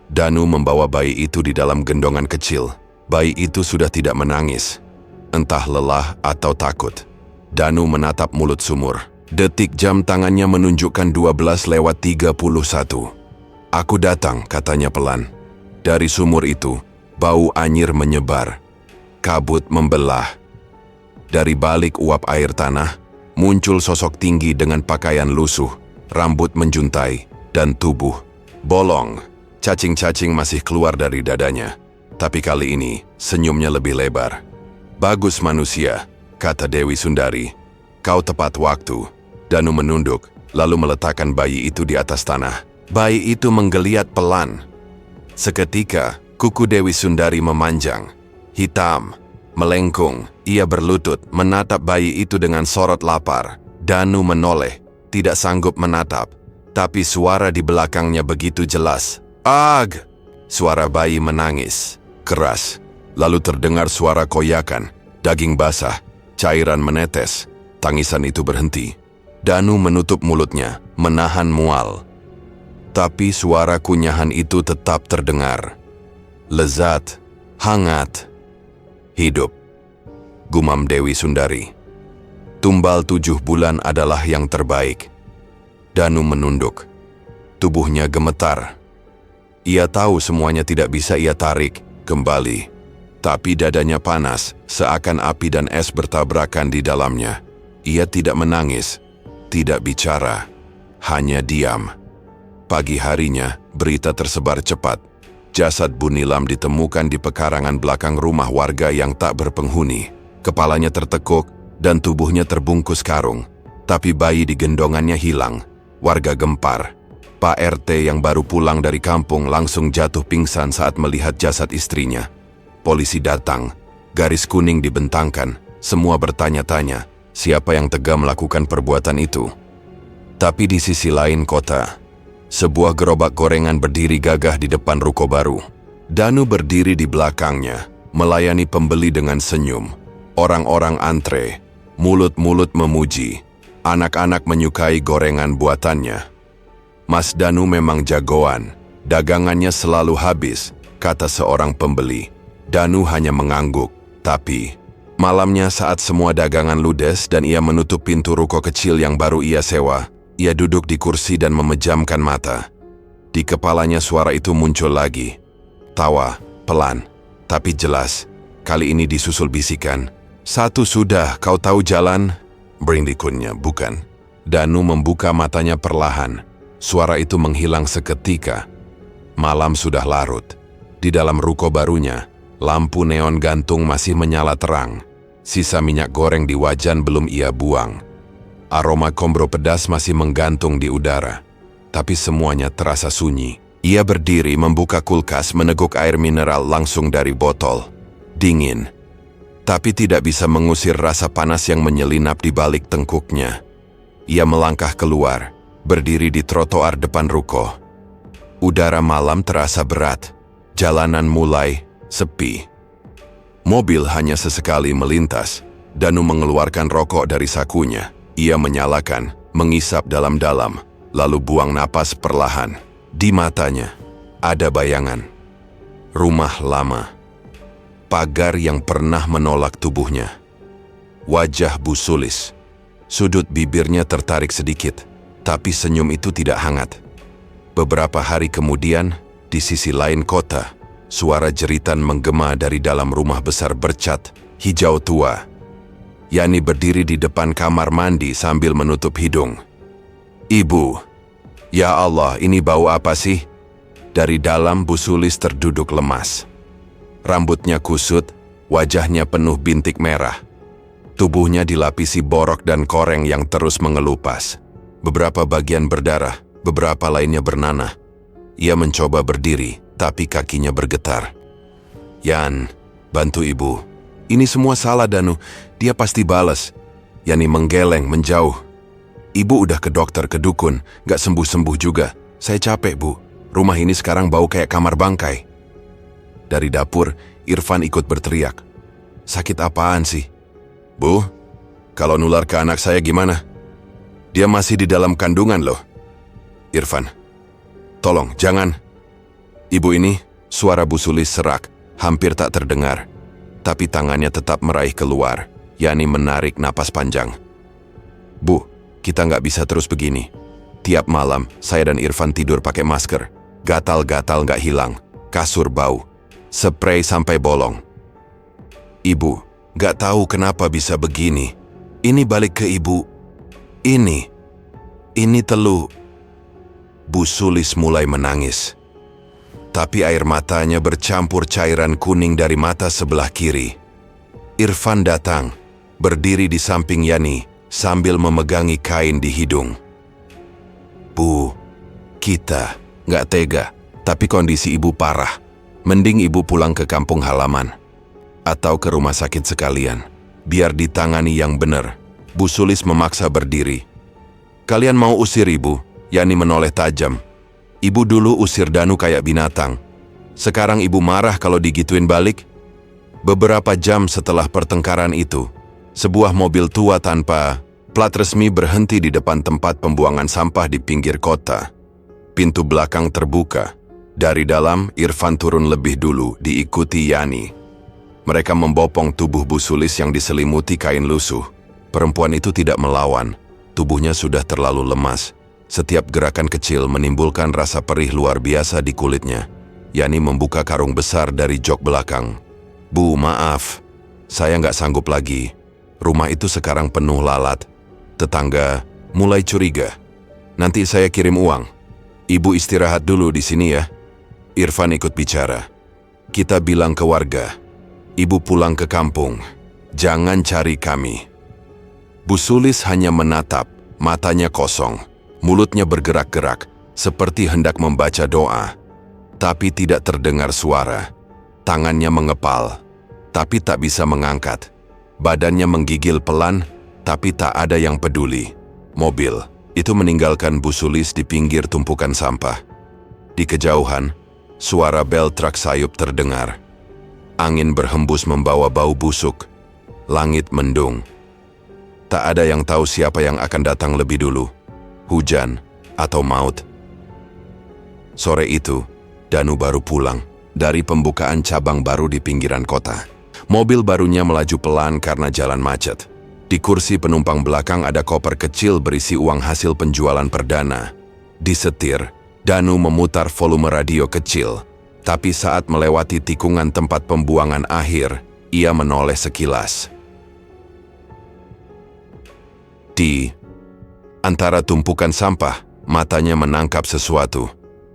Danu membawa bayi itu di dalam gendongan kecil. Bayi itu sudah tidak menangis, entah lelah atau takut. Danu menatap mulut sumur. Detik jam tangannya menunjukkan 12:31. "Aku datang," katanya pelan. Dari sumur itu, bau anyir menyebar. Kabut membelah. Dari balik uap air tanah, muncul sosok tinggi dengan pakaian lusuh, rambut menjuntai, dan tubuh bolong. Cacing-cacing masih keluar dari dadanya, tapi kali ini senyumnya lebih lebar. "Bagus manusia," kata Dewi Sundari. "Kau tepat waktu." Danu menunduk, lalu meletakkan bayi itu di atas tanah. Bayi itu menggeliat pelan. Seketika, kuku Dewi Sundari memanjang, hitam, melengkung. Ia berlutut, menatap bayi itu dengan sorot lapar. Danu menoleh, tidak sanggup menatap, tapi suara di belakangnya begitu jelas. "Ag!" Suara bayi menangis, keras. Lalu terdengar suara koyakan, daging basah, cairan menetes. Tangisan itu berhenti. Danu menutup mulutnya, menahan mual. Tapi suara kunyahan itu tetap terdengar. "Lezat, hangat, hidup," gumam Dewi Sundari. "Tumbal 7 bulan adalah yang terbaik." Danu menunduk. Tubuhnya gemetar. Ia tahu semuanya tidak bisa ia tarik kembali. Tapi dadanya panas, seakan api dan es bertabrakan di dalamnya. Ia tidak menangis, tidak bicara, hanya diam. Pagi harinya, berita tersebar cepat. Jasad Bu Nilam ditemukan di pekarangan belakang rumah warga yang tak berpenghuni. Kepalanya tertekuk dan tubuhnya terbungkus karung. Tapi bayi di gendongannya hilang. Warga gempar. Pak RT yang baru pulang dari kampung langsung jatuh pingsan saat melihat jasad istrinya. Polisi datang, garis kuning dibentangkan, semua bertanya-tanya, siapa yang tega melakukan perbuatan itu. Tapi di sisi lain kota, sebuah gerobak gorengan berdiri gagah di depan ruko baru. Danu berdiri di belakangnya, melayani pembeli dengan senyum. Orang-orang antre, mulut-mulut memuji. Anak-anak menyukai gorengan buatannya. "Mas Danu memang jagoan, dagangannya selalu habis," kata seorang pembeli. Danu hanya mengangguk. Tapi, malamnya saat semua dagangan ludes dan ia menutup pintu ruko kecil yang baru ia sewa, ia duduk di kursi dan memejamkan mata. Di kepalanya suara itu muncul lagi. Tawa, pelan, tapi jelas. Kali ini disusul bisikan. "Satu sudah, kau tahu jalan?" Berikutnya, bukan. Danu membuka matanya perlahan. Suara itu menghilang seketika. Malam sudah larut. Di dalam ruko barunya, lampu neon gantung masih menyala terang. Sisa minyak goreng di wajan belum ia buang. Aroma kombro pedas masih menggantung di udara. Tapi semuanya terasa sunyi. Ia berdiri membuka kulkas meneguk air mineral langsung dari botol. Dingin. Tapi tidak bisa mengusir rasa panas yang menyelinap di balik tengkuknya. Ia melangkah keluar, berdiri di trotoar depan ruko. Udara malam terasa berat. Jalanan mulai sepi. Mobil hanya sesekali melintas. Danu mengeluarkan rokok dari sakunya. Ia menyalakan, mengisap dalam-dalam, lalu buang napas perlahan. Di matanya, ada bayangan. Rumah lama. Pagar yang pernah menolak tubuhnya. Wajah Bu Sulis. Sudut bibirnya tertarik sedikit, tapi senyum itu tidak hangat. Beberapa hari kemudian, di sisi lain kota, suara jeritan menggema dari dalam rumah besar bercat hijau tua. Yani berdiri di depan kamar mandi sambil menutup hidung. "Ibu, ya Allah, ini bau apa sih?" Dari dalam Bu Sulis terduduk lemas. Rambutnya kusut, wajahnya penuh bintik merah. Tubuhnya dilapisi borok dan koreng yang terus mengelupas. Beberapa bagian berdarah, beberapa lainnya bernanah. Ia mencoba berdiri, tapi kakinya bergetar. "Yan, bantu ibu. Ini semua salah Danu, dia pasti balas." Yani menggeleng menjauh. "Ibu udah ke dokter, ke dukun, gak sembuh-sembuh juga. Saya capek bu, rumah ini sekarang bau kayak kamar bangkai." Dari dapur, Irfan ikut berteriak. "Sakit apaan sih?" "Bu, kalau nular ke anak saya gimana? Dia masih di dalam kandungan loh." "Irfan, tolong, jangan." "Ibu ini," suara Bu Sulis serak, hampir tak terdengar. Tapi tangannya tetap meraih keluar, Yani menarik napas panjang. "Bu, kita nggak bisa terus begini. Tiap malam, saya dan Irfan tidur pakai masker. Gatal-gatal nggak hilang, kasur bau, sprei sampai bolong. Ibu, nggak tahu kenapa bisa begini. Ini balik ke ibu. Ini telu." Bu Sulis mulai menangis. Tapi air matanya bercampur cairan kuning dari mata sebelah kiri. Irfan datang, berdiri di samping Yani, sambil memegangi kain di hidung. "Bu, kita nggak tega, tapi kondisi ibu parah. Mending ibu pulang ke kampung halaman. Atau ke rumah sakit sekalian, biar ditangani yang benar." Bu Sulis memaksa berdiri. "Kalian mau usir ibu?" Yani menoleh tajam. "Ibu dulu usir Danu kayak binatang. Sekarang ibu marah kalau digituin balik?" Beberapa jam setelah pertengkaran itu, sebuah mobil tua tanpa plat resmi berhenti di depan tempat pembuangan sampah di pinggir kota. Pintu belakang terbuka. Dari dalam, Irfan turun lebih dulu, diikuti Yani. Mereka membopong tubuh Bu Sulis yang diselimuti kain lusuh. Perempuan itu tidak melawan. Tubuhnya sudah terlalu lemas. Setiap gerakan kecil menimbulkan rasa perih luar biasa di kulitnya. Yani membuka karung besar dari jok belakang. "Bu, maaf. Saya nggak sanggup lagi. Rumah itu sekarang penuh lalat. Tetangga mulai curiga. Nanti saya kirim uang. Ibu istirahat dulu di sini ya." Irfan ikut bicara. "Kita bilang ke warga. Ibu pulang ke kampung. Jangan cari kami." Bu Sulis hanya menatap, matanya kosong. Mulutnya bergerak-gerak, seperti hendak membaca doa. Tapi tidak terdengar suara. Tangannya mengepal, tapi tak bisa mengangkat. Badannya menggigil pelan, tapi tak ada yang peduli. Mobil itu meninggalkan Bu Sulis di pinggir tumpukan sampah. Di kejauhan, suara bel truk sayup terdengar. Angin berhembus membawa bau busuk. Langit mendung. Tak ada yang tahu siapa yang akan datang lebih dulu. Hujan atau maut. Sore itu, Danu baru pulang. dari pembukaan cabang baru di pinggiran kota. Mobil barunya melaju pelan karena jalan macet. Di kursi penumpang belakang ada koper kecil berisi uang hasil penjualan perdana. Di setir, Danu memutar volume radio kecil. Tapi saat melewati tikungan tempat pembuangan akhir, ia menoleh sekilas. Di antara tumpukan sampah, matanya menangkap sesuatu.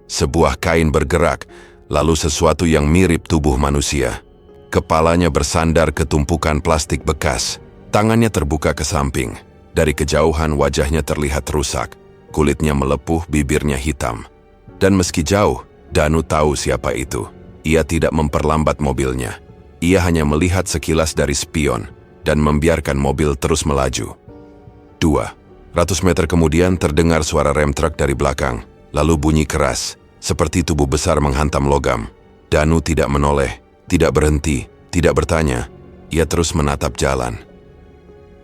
Sebuah kain bergerak, lalu sesuatu yang mirip tubuh manusia. Kepalanya bersandar ke tumpukan plastik bekas. Tangannya terbuka ke samping. Dari kejauhan wajahnya terlihat rusak. Kulitnya melepuh, bibirnya hitam. Dan meski jauh, Danu tahu siapa itu. Ia tidak memperlambat mobilnya. Ia hanya melihat sekilas dari spion dan membiarkan mobil terus melaju. 200 meter kemudian terdengar suara rem truk dari belakang, lalu bunyi keras, seperti tubuh besar menghantam logam. Danu tidak menoleh, tidak berhenti, tidak bertanya. Ia terus menatap jalan.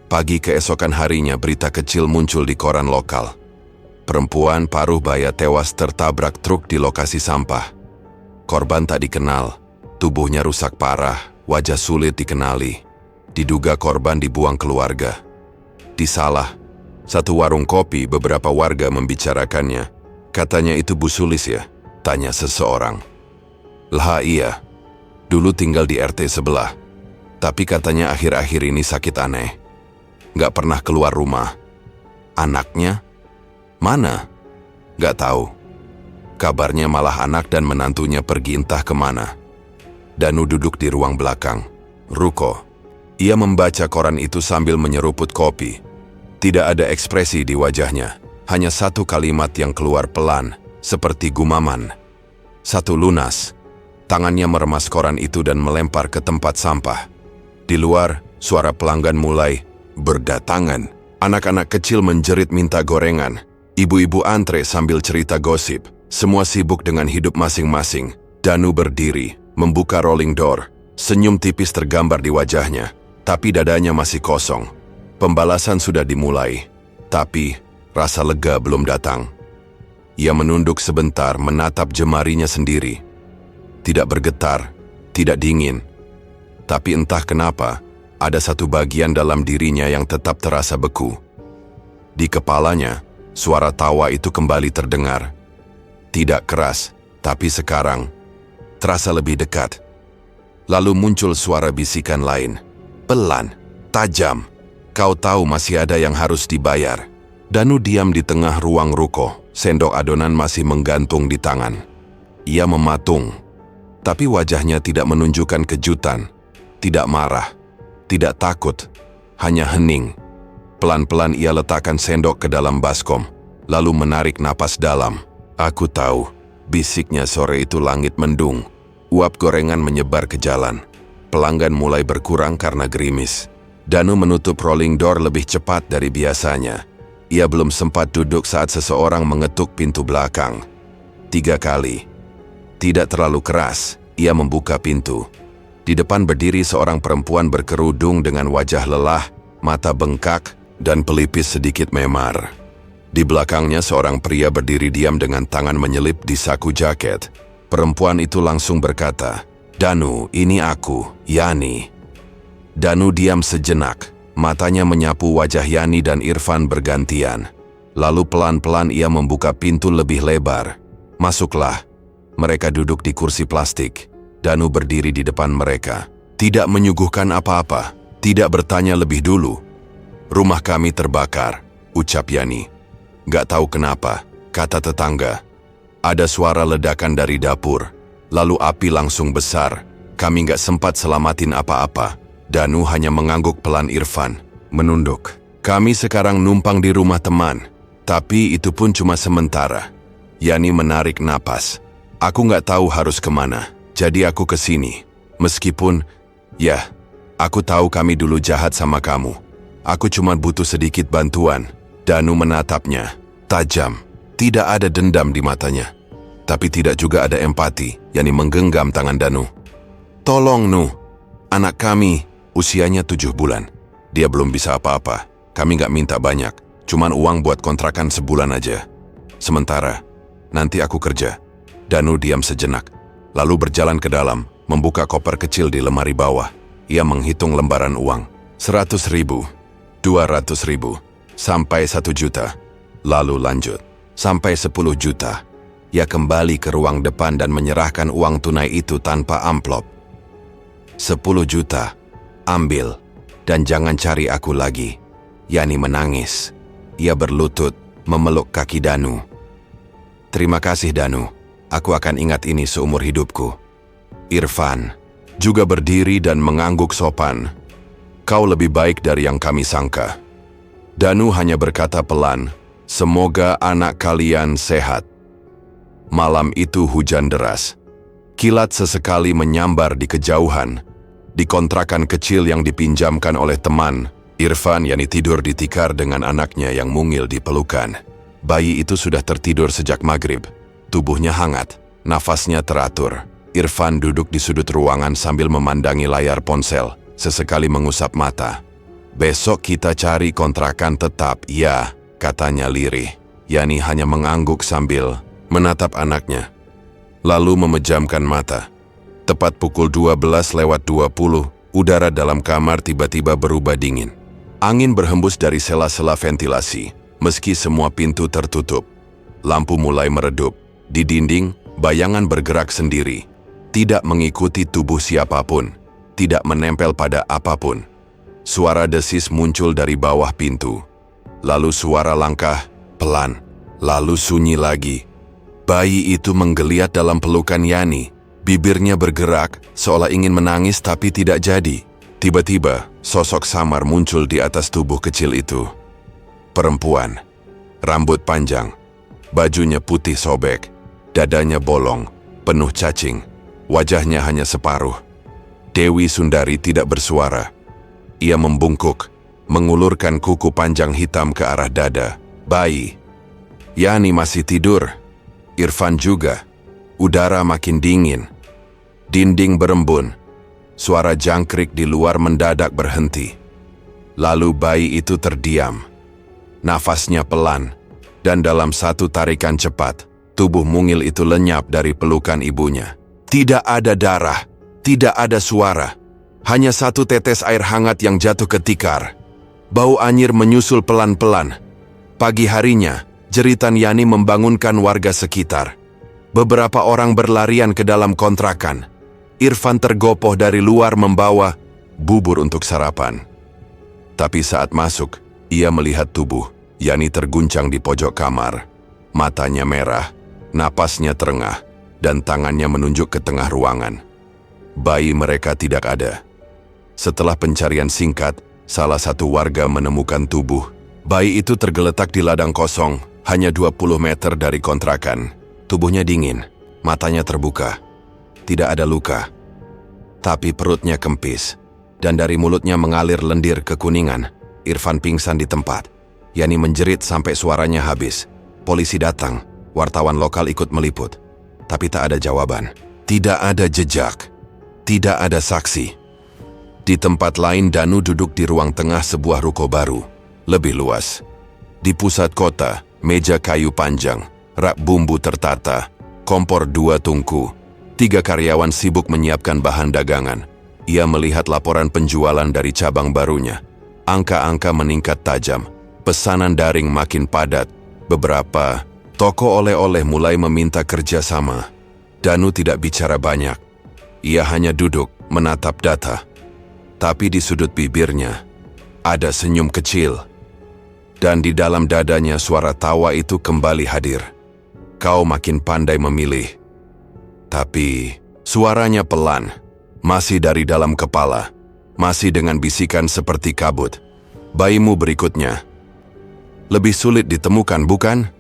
Pagi keesokan harinya berita kecil muncul di koran lokal. Perempuan paruh baya tewas tertabrak truk di lokasi sampah. Korban tak dikenal, tubuhnya rusak parah, wajah sulit dikenali. Diduga korban dibuang keluarga. Di Salah, satu warung kopi, beberapa warga membicarakannya. Katanya itu Bu Sulis ya? Tanya seseorang. Lah iya, dulu tinggal di RT sebelah. Tapi katanya akhir-akhir ini sakit aneh. Nggak pernah keluar rumah. Anaknya? Mana? Nggak tahu. Kabarnya malah anak dan menantunya pergi entah kemana. Danu duduk di ruang belakang. Ruko. Ia membaca koran itu sambil menyeruput kopi. Tidak ada ekspresi di wajahnya. Hanya satu kalimat yang keluar pelan, seperti gumaman. Satu lunas. Tangannya meremas koran itu dan melempar ke tempat sampah. Di luar, suara pelanggan mulai berdatangan. Anak-anak kecil menjerit minta gorengan. Ibu-ibu antre sambil cerita gosip. Semua sibuk dengan hidup masing-masing. Danu berdiri, membuka rolling door. Senyum tipis tergambar di wajahnya. Tapi dadanya masih kosong. Pembalasan sudah dimulai. Tapi rasa lega belum datang. Ia menunduk sebentar menatap jemarinya sendiri. Tidak bergetar, tidak dingin. Tapi entah kenapa, ada satu bagian dalam dirinya yang tetap terasa beku. Di kepalanya, suara tawa itu kembali terdengar. Tidak keras, tapi sekarang terasa lebih dekat. Lalu muncul suara bisikan lain. Pelan, tajam. Kau tahu masih ada yang harus dibayar. Danu diam di tengah ruang ruko. Sendok adonan masih menggantung di tangan. Ia mematung. Tapi wajahnya tidak menunjukkan kejutan. Tidak marah. Tidak takut. Hanya hening. Pelan-pelan ia letakkan sendok ke dalam baskom. Lalu menarik napas dalam. Aku tahu. Bisiknya sore itu langit mendung. Uap gorengan menyebar ke jalan. Pelanggan mulai berkurang karena gerimis. Danu menutup rolling door lebih cepat dari biasanya. Ia belum sempat duduk saat seseorang mengetuk pintu belakang. 3 kali. Tidak terlalu keras, ia membuka pintu. Di depan berdiri seorang perempuan berkerudung dengan wajah lelah, mata bengkak, dan pelipis sedikit memar. Di belakangnya seorang pria berdiri diam dengan tangan menyelip di saku jaket. Perempuan itu langsung berkata, "Danu, ini aku, Yani." Danu diam sejenak. Matanya menyapu wajah Yani dan Irfan bergantian. Lalu pelan-pelan ia membuka pintu lebih lebar. Masuklah. Mereka duduk di kursi plastik. Danu berdiri di depan mereka. Tidak menyuguhkan apa-apa. Tidak bertanya lebih dulu. Rumah kami terbakar, ucap Yani. Gak tahu kenapa, kata tetangga. Ada suara ledakan dari dapur. Lalu api langsung besar. Kami gak sempat selamatin apa-apa. Danu hanya mengangguk pelan. Irfan menunduk. Kami sekarang numpang di rumah teman. Tapi itu pun cuma sementara. Yani menarik napas. Aku nggak tahu harus kemana. Jadi aku ke sini. Meskipun, ya, aku tahu kami dulu jahat sama kamu. Aku cuma butuh sedikit bantuan. Danu menatapnya. Tajam. Tidak ada dendam di matanya. Tapi tidak juga ada empati. Yani menggenggam tangan Danu. Tolong Nu. Anak kami. Usianya 7 bulan. Dia belum bisa apa-apa. Kami nggak minta banyak. Cuman uang buat kontrakan sebulan aja. Sementara, nanti aku kerja. Danu diam sejenak. lalu berjalan ke dalam, membuka koper kecil di lemari bawah. Ia menghitung lembaran uang. 100.000, 200.000, sampai 1 juta. Lalu lanjut, sampai 10 juta. Ia kembali ke ruang depan dan menyerahkan uang tunai itu tanpa amplop. 10 juta, ambil, dan jangan cari aku lagi. Yani menangis. Ia berlutut, memeluk kaki Danu. Terima kasih Danu, aku akan ingat ini seumur hidupku. Irfan juga berdiri dan mengangguk sopan. Kau lebih baik dari yang kami sangka. Danu hanya berkata pelan, semoga anak kalian sehat. Malam itu hujan deras. Kilat sesekali menyambar di kejauhan. Di kontrakan kecil yang dipinjamkan oleh teman, Irfan yani tidur di tikar dengan anaknya yang mungil di pelukan. Bayi itu sudah tertidur sejak maghrib. Tubuhnya hangat, nafasnya teratur. Irfan duduk di sudut ruangan sambil memandangi layar ponsel, sesekali mengusap mata. Besok kita cari kontrakan tetap, ya, katanya lirih. Yani hanya mengangguk sambil menatap anaknya. Lalu memejamkan mata. Tepat pukul 12:20, udara dalam kamar tiba-tiba berubah dingin. Angin berhembus dari sela-sela ventilasi, meski semua pintu tertutup. Lampu mulai meredup. Di dinding, bayangan bergerak sendiri. Tidak mengikuti tubuh siapapun. Tidak menempel pada apapun. Suara desis muncul dari bawah pintu. Lalu suara langkah, pelan. Lalu sunyi lagi. Bayi itu menggeliat dalam pelukan Yani. Bibirnya bergerak, seolah ingin menangis tapi tidak jadi. Tiba-tiba, sosok samar muncul di atas tubuh kecil itu. Perempuan, rambut panjang, bajunya putih sobek, dadanya bolong, penuh cacing, wajahnya hanya separuh. Dewi Sundari tidak bersuara. Ia membungkuk, mengulurkan kuku panjang hitam ke arah dada. Bayi. Yani masih tidur. Irfan juga. Udara makin dingin. Dinding berembun. Suara jangkrik di luar mendadak berhenti. Lalu bayi itu terdiam. Nafasnya pelan, dan dalam satu tarikan cepat, tubuh mungil itu lenyap dari pelukan ibunya. Tidak ada darah, tidak ada suara. Hanya satu tetes air hangat yang jatuh ke tikar. Bau anyir menyusul pelan-pelan. Pagi harinya, jeritan Yani membangunkan warga sekitar. Beberapa orang berlarian ke dalam kontrakan. Irfan tergopoh dari luar membawa bubur untuk sarapan. Tapi saat masuk, ia melihat tubuh Yani terguncang di pojok kamar. Matanya merah, napasnya terengah, dan tangannya menunjuk ke tengah ruangan. Bayi mereka tidak ada. Setelah pencarian singkat, salah satu warga menemukan tubuh. Bayi itu tergeletak di ladang kosong, hanya 20 meter dari kontrakan. Tubuhnya dingin, matanya terbuka. Tidak ada luka, tapi perutnya kempis, dan dari mulutnya mengalir lendir kekuningan. Irfan pingsan di tempat. Yani menjerit sampai suaranya habis. Polisi datang, wartawan lokal ikut meliput. Tapi tak ada jawaban. Tidak ada jejak. Tidak ada saksi. Di tempat lain Danu duduk di ruang tengah sebuah ruko baru, lebih luas. Di pusat kota, meja kayu panjang, rak bumbu tertata, kompor 2 tungku. 3 karyawan sibuk menyiapkan bahan dagangan. Ia melihat laporan penjualan dari cabang barunya. Angka-angka meningkat tajam. Pesanan daring makin padat. Beberapa toko oleh-oleh mulai meminta kerjasama. Danu tidak bicara banyak. Ia hanya duduk menatap data. Tapi di sudut bibirnya ada senyum kecil. Dan di dalam dadanya suara tawa itu kembali hadir. Kau makin pandai memilih. Tapi suaranya pelan, masih dari dalam kepala, masih dengan bisikan seperti kabut. Bayimu berikutnya. Lebih sulit ditemukan, bukan?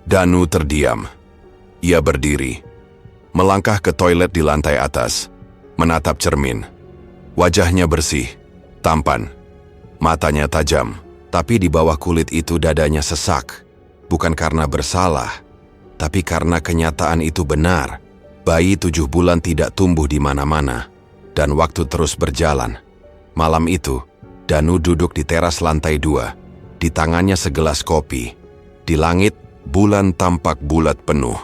Danu terdiam. Ia berdiri, melangkah ke toilet di lantai atas, menatap cermin. Wajahnya bersih, tampan, matanya tajam, tapi di bawah kulit itu dadanya sesak. Bukan karena bersalah, tapi karena kenyataan itu benar. Bayi 7 bulan tidak tumbuh di mana-mana, dan waktu terus berjalan. Malam itu, Danu duduk di teras lantai 2, di tangannya segelas kopi. Di langit, bulan tampak bulat penuh.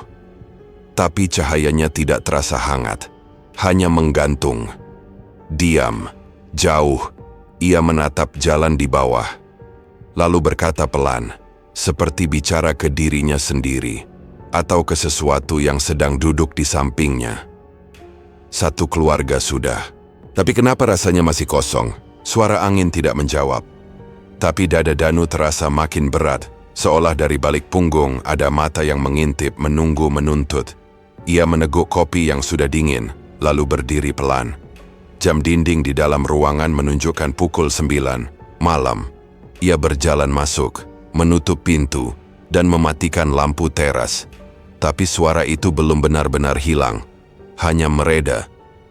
tapi cahayanya tidak terasa hangat, hanya menggantung. Diam, jauh, ia menatap jalan di bawah. Lalu berkata pelan, seperti bicara ke dirinya sendiri, atau ke sesuatu yang sedang duduk di sampingnya. Satu keluarga sudah. Tapi kenapa rasanya masih kosong? Suara angin tidak menjawab. Tapi dada Danu terasa makin berat, seolah dari balik punggung ada mata yang mengintip menunggu menuntut. Ia meneguk kopi yang sudah dingin, lalu berdiri pelan. Jam dinding di dalam ruangan menunjukkan pukul 9 malam. Ia berjalan masuk, menutup pintu, dan mematikan lampu teras. Tapi suara itu belum benar-benar hilang, hanya mereda.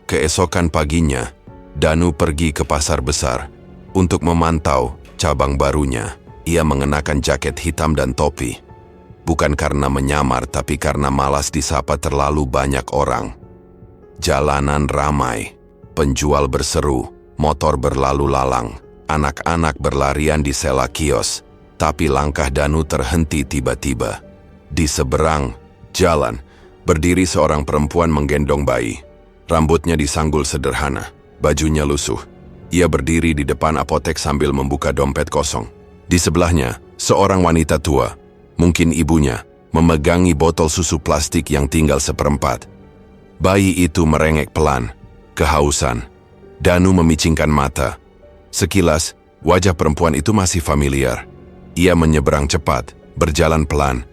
Keesokan paginya, Danu pergi ke pasar besar untuk memantau cabang barunya. Ia mengenakan jaket hitam dan topi. Bukan karena menyamar, tapi karena malas disapa terlalu banyak orang. Jalanan ramai, penjual berseru, motor berlalu lalang, anak-anak berlarian di sela kios. Tapi langkah Danu terhenti tiba-tiba. Di seberang jalan, berdiri seorang perempuan menggendong bayi. Rambutnya disanggul sederhana, bajunya lusuh. Ia berdiri di depan apotek sambil membuka dompet kosong. Di sebelahnya, seorang wanita tua, mungkin ibunya, memegangi botol susu plastik yang tinggal seperempat. Bayi itu merengek pelan, kehausan. Danu memicingkan mata. Sekilas, wajah perempuan itu masih familiar. Ia menyeberang cepat, berjalan pelan,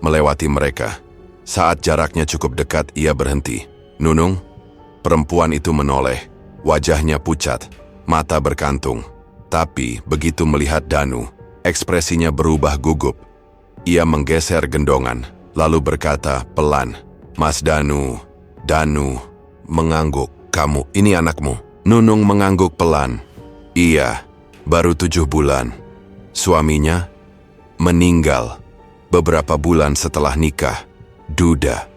melewati mereka. Saat jaraknya cukup dekat, ia berhenti. "Nunung?" Perempuan itu menoleh, wajahnya pucat, mata berkantung. Tapi begitu melihat Danu, ekspresinya berubah gugup. Ia menggeser gendongan, lalu berkata pelan, "Mas Danu." Danu mengangguk. "Kamu, ini anakmu?" Nunung mengangguk pelan. "Iya, baru 7 bulan. Suaminya meninggal beberapa bulan setelah nikah, duda.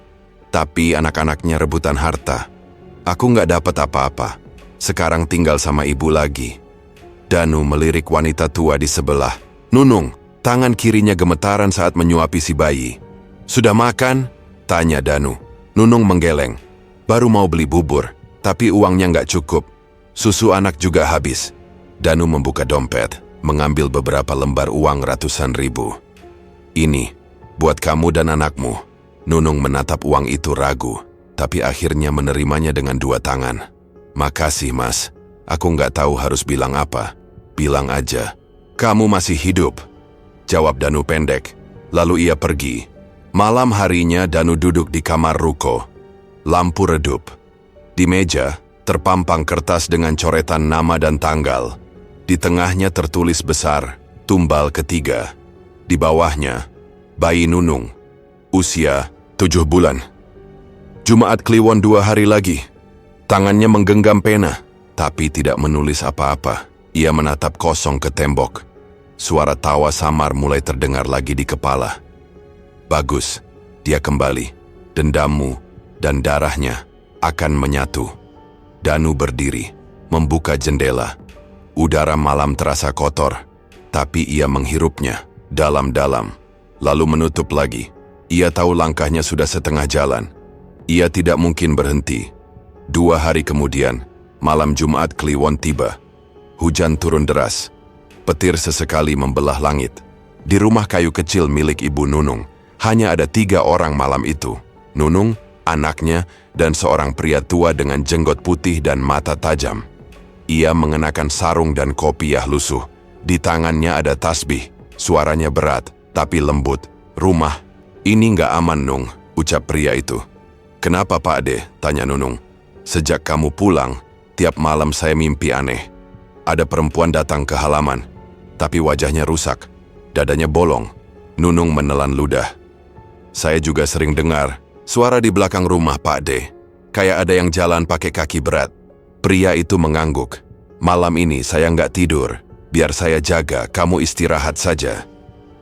Tapi anak-anaknya rebutan harta. Aku nggak dapat apa-apa. Sekarang tinggal sama ibu lagi." Danu melirik wanita tua di sebelah. "Nunung." Tangan kirinya gemetaran saat menyuapi si bayi. "Sudah makan?" tanya Danu. Nunung menggeleng. "Baru mau beli bubur, tapi uangnya nggak cukup. Susu anak juga habis." Danu membuka dompet, mengambil beberapa lembar uang ratusan ribu. "Ini, buat kamu dan anakmu." Nunung menatap uang itu ragu, tapi akhirnya menerimanya dengan 2 tangan. "Makasih, Mas. Aku nggak tahu harus bilang apa." "Bilang aja, kamu masih hidup," jawab Danu pendek. Lalu ia pergi. Malam harinya Danu duduk di kamar ruko. Lampu redup. Di meja, terpampang kertas dengan coretan nama dan tanggal. Di tengahnya tertulis besar, tumbal ketiga. Di bawahnya, bayi Nunung, usia 7 bulan. Jumat Kliwon 2 hari lagi. Tangannya menggenggam pena, tapi tidak menulis apa-apa. Ia menatap kosong ke tembok. Suara tawa samar mulai terdengar lagi di kepala. "Bagus, dia kembali. Dendammu dan darahnya akan menyatu." Danu berdiri, membuka jendela. Udara malam terasa kotor, tapi ia menghirupnya dalam-dalam, lalu menutup lagi. Ia tahu langkahnya sudah setengah jalan. Ia tidak mungkin berhenti. 2 hari kemudian, malam Jumat Kliwon tiba. Hujan turun deras. Petir sesekali membelah langit. Di rumah kayu kecil milik Ibu Nunung, hanya ada 3 orang malam itu. Nunung, anaknya, dan seorang pria tua dengan jenggot putih dan mata tajam. Ia mengenakan sarung dan kopiah lusuh. Di tangannya ada tasbih. Suaranya berat, tapi lembut. "Rumah ini nggak aman, Nung," ucap pria itu. "Kenapa, Pak De?" tanya Nunung. "Sejak kamu pulang, tiap malam saya mimpi aneh. Ada perempuan datang ke halaman, tapi wajahnya rusak, dadanya bolong." Nunung menelan ludah. "Saya juga sering dengar suara di belakang rumah, Pak De. Kayak ada yang jalan pakai kaki berat." Pria itu mengangguk. "Malam ini saya nggak tidur. Biar saya jaga, kamu istirahat saja."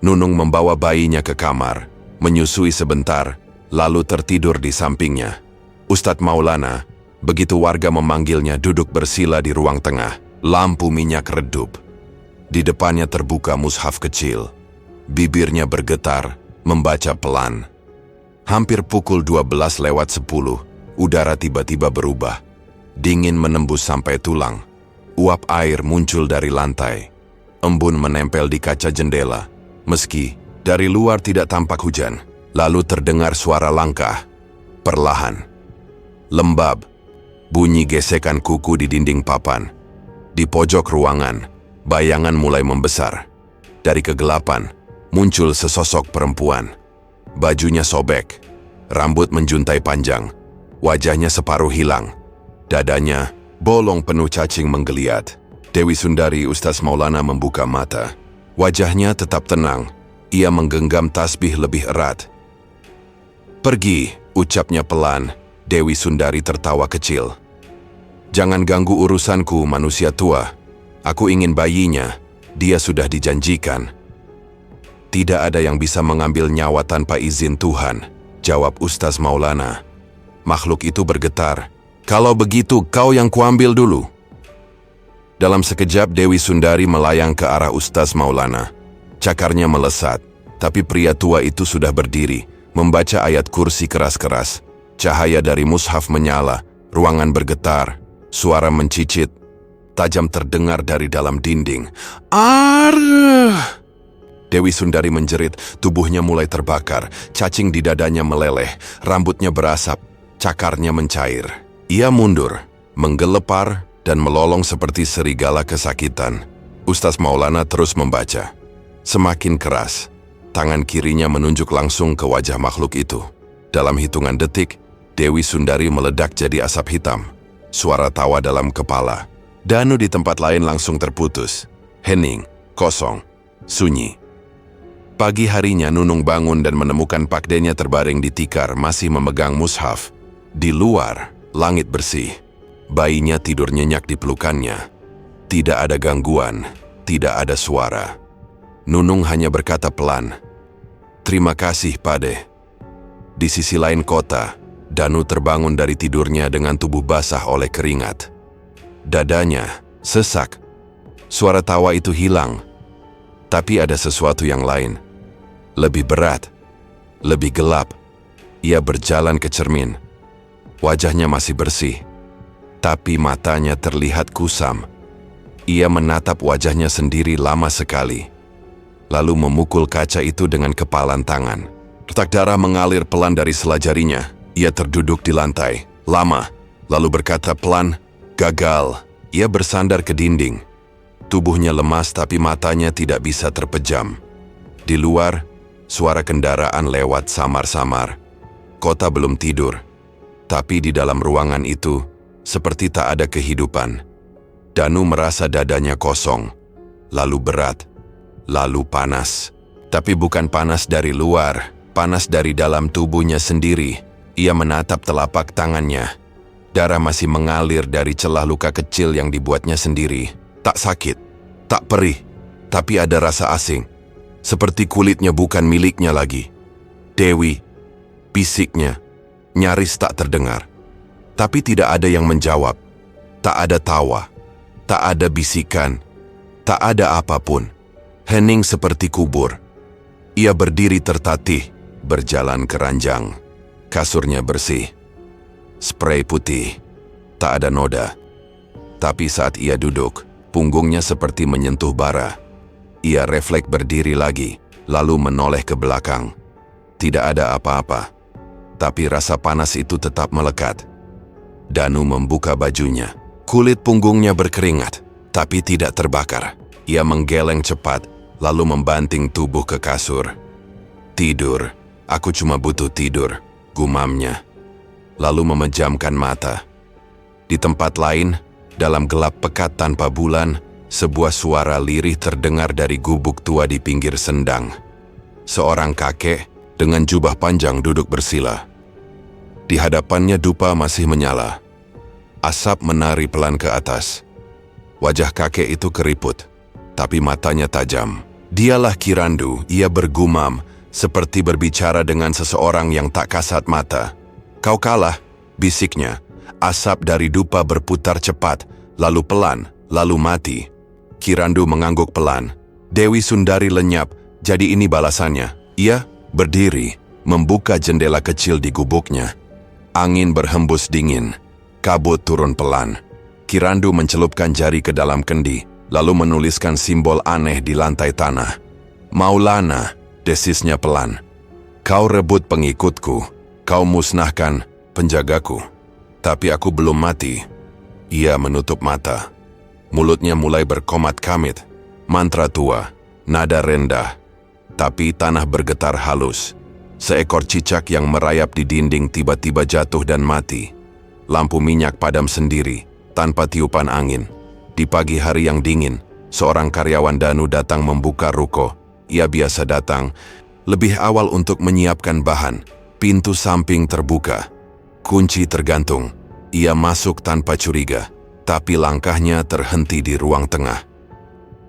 Nunung membawa bayinya ke kamar, menyusui sebentar, lalu tertidur di sampingnya. Ustadz Maulana, begitu warga memanggilnya, duduk bersila di ruang tengah. Lampu minyak redup. Di depannya terbuka mushaf kecil. Bibirnya bergetar, membaca pelan. Hampir pukul 12:10, udara tiba-tiba berubah. Dingin menembus sampai tulang. Uap air muncul dari lantai. Embun menempel di kaca jendela. Meski dari luar tidak tampak hujan, lalu terdengar suara langkah. Perlahan. Lembab. Bunyi gesekan kuku di dinding papan. Di pojok ruangan, bayangan mulai membesar. Dari kegelapan, muncul sesosok perempuan. Bajunya sobek, rambut menjuntai panjang, wajahnya separuh hilang. Dadanya bolong penuh cacing menggeliat. Dewi Sundari Ustaz Maulana membuka mata. Wajahnya tetap tenang. Ia menggenggam tasbih lebih erat. "Pergi," ucapnya pelan. Dewi Sundari tertawa kecil. "Jangan ganggu urusanku, manusia tua. Aku ingin bayinya. Dia sudah dijanjikan." "Tidak ada yang bisa mengambil nyawa tanpa izin Tuhan," jawab Ustaz Maulana. Makhluk itu bergetar. "Kalau begitu kau yang kuambil dulu." Dalam sekejap Dewi Sundari melayang ke arah Ustaz Maulana. Cakarnya melesat, tapi pria tua itu sudah berdiri, membaca ayat kursi keras-keras. Cahaya dari mushaf menyala, ruangan bergetar, suara mencicit. Tajam terdengar dari dalam dinding. "Arr!" Dewi Sundari menjerit, tubuhnya mulai terbakar, cacing di dadanya meleleh, rambutnya berasap, cakarnya mencair. Ia mundur, menggelepar, dan melolong seperti serigala kesakitan. Ustaz Maulana terus membaca. Semakin keras, tangan kirinya menunjuk langsung ke wajah makhluk itu. Dalam hitungan detik, Dewi Sundari meledak jadi asap hitam. Suara tawa dalam kepala. Danu di tempat lain langsung terputus. Hening, kosong, sunyi. Pagi harinya Nunung bangun dan menemukan pakdenya terbaring di tikar masih memegang mushaf. Di luar, langit bersih. Bayinya tidur nyenyak di pelukannya. Tidak ada gangguan, tidak ada suara. Nunung hanya berkata pelan, "Terima kasih, Pade." Di sisi lain kota, Danu terbangun dari tidurnya dengan tubuh basah oleh keringat. Dadanya sesak. Suara tawa itu hilang. Tapi ada sesuatu yang lain. Lebih berat, lebih gelap. Ia berjalan ke cermin. Wajahnya masih bersih, tapi matanya terlihat kusam. Ia menatap wajahnya sendiri lama sekali, lalu memukul kaca itu dengan kepalan tangan. Detak darah mengalir pelan dari sela jarinya. Ia terduduk di lantai, lama, lalu berkata pelan, "Gagal." Ia bersandar ke dinding. Tubuhnya lemas tapi matanya tidak bisa terpejam. Di luar, suara kendaraan lewat samar-samar. Kota belum tidur, tapi di dalam ruangan itu, seperti tak ada kehidupan. Danu merasa dadanya kosong, lalu berat, lalu panas. Tapi bukan panas dari luar, panas dari dalam tubuhnya sendiri. Ia menatap telapak tangannya. Darah masih mengalir dari celah luka kecil yang dibuatnya sendiri. Tak sakit, tak perih, tapi ada rasa asing. Seperti kulitnya bukan miliknya lagi. "Dewi," bisiknya, nyaris tak terdengar. Tapi tidak ada yang menjawab. Tak ada tawa, tak ada bisikan, tak ada apapun. Hening seperti kubur. Ia berdiri tertatih, berjalan keranjang. Kasurnya bersih. Spray putih, tak ada noda. Tapi saat ia duduk, punggungnya seperti menyentuh bara. Ia refleks berdiri lagi, lalu menoleh ke belakang. Tidak ada apa-apa, tapi rasa panas itu tetap melekat. Danu membuka bajunya. Kulit punggungnya berkeringat, tapi tidak terbakar. Ia menggeleng cepat, lalu membanting tubuh ke kasur. "Tidur, aku cuma butuh tidur," gumamnya. Lalu memejamkan mata. Di tempat lain, dalam gelap pekat tanpa bulan, sebuah suara lirih terdengar dari gubuk tua di pinggir sendang. Seorang kakek dengan jubah panjang duduk bersila. Di hadapannya dupa masih menyala. Asap menari pelan ke atas. Wajah kakek itu keriput, tapi matanya tajam. "Dialah Kirandu," ia bergumam, seperti berbicara dengan seseorang yang tak kasat mata. "Kau kalah," bisiknya. Asap dari dupa berputar cepat, lalu pelan, lalu mati. Kirandu mengangguk pelan. Dewi Sundari lenyap, jadi ini balasannya. Ia berdiri, membuka jendela kecil di gubuknya. Angin berhembus dingin, kabut turun pelan. Kirandu mencelupkan jari ke dalam kendi, lalu menuliskan simbol aneh di lantai tanah. "Maulana," desisnya pelan. "Kau rebut pengikutku, kau musnahkan penjagaku. Tapi aku belum mati." Ia menutup mata. Mulutnya mulai berkomat-kamit. Mantra tua, nada rendah. Tapi tanah bergetar halus. Seekor cicak yang merayap di dinding tiba-tiba jatuh dan mati. Lampu minyak padam sendiri, tanpa tiupan angin. Di pagi hari yang dingin, seorang karyawan Danu datang membuka ruko. Ia biasa datang lebih awal untuk menyiapkan bahan. Pintu samping terbuka. Kunci tergantung. Ia masuk tanpa curiga, tapi langkahnya terhenti di ruang tengah.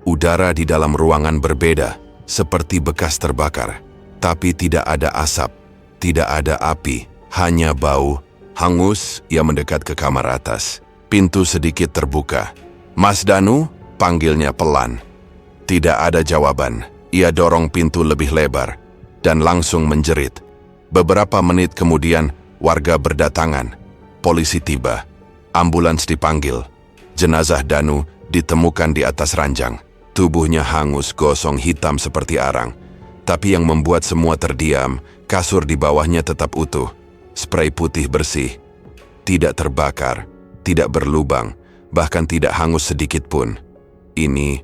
Udara di dalam ruangan berbeda, seperti bekas terbakar. Tapi tidak ada asap, tidak ada api, hanya bau. Hangus, ia mendekat ke kamar atas. Pintu sedikit terbuka. "Mas Danu?" panggilnya pelan. Tidak ada jawaban. Ia dorong pintu lebih lebar dan langsung menjerit. Beberapa menit kemudian, warga berdatangan. Polisi tiba. Ambulans dipanggil. Jenazah Danu ditemukan di atas ranjang. Tubuhnya hangus, gosong, hitam seperti arang. Tapi yang membuat semua terdiam, kasur di bawahnya tetap utuh. Spray putih bersih. Tidak terbakar, tidak berlubang, bahkan tidak hangus sedikit pun. "Ini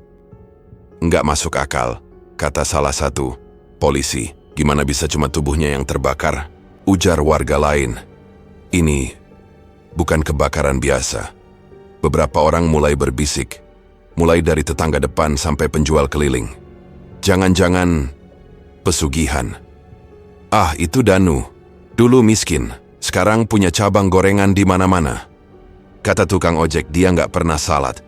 nggak masuk akal," kata salah satu polisi. "Gimana bisa cuma tubuhnya yang terbakar?" Ujar warga lain. "Ini bukan kebakaran biasa." Beberapa orang mulai berbisik, mulai dari tetangga depan sampai penjual keliling. "Jangan-jangan pesugihan. Ah, itu Danu. Dulu miskin, sekarang punya cabang gorengan di mana-mana." Kata tukang ojek, dia nggak pernah salat.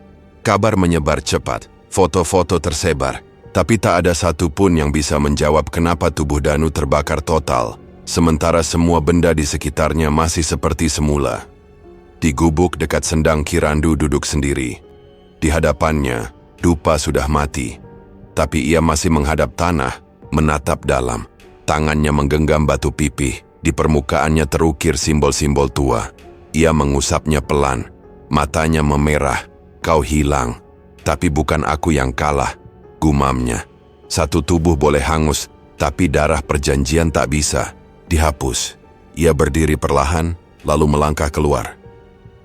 Kabar menyebar cepat, foto-foto tersebar. Tapi tak ada satupun yang bisa menjawab kenapa tubuh Danu terbakar total, sementara semua benda di sekitarnya masih seperti semula. Di gubuk dekat sendang, Kirandu duduk sendiri. Di hadapannya, dupa sudah mati. Tapi ia masih menghadap tanah, menatap dalam. Tangannya menggenggam batu pipih, di permukaannya terukir simbol-simbol tua. Ia mengusapnya pelan, matanya memerah. "Kau hilang, tapi bukan aku yang kalah," gumamnya. "Satu tubuh boleh hangus, tapi darah perjanjian tak bisa dihapus." Ia berdiri perlahan, lalu melangkah keluar.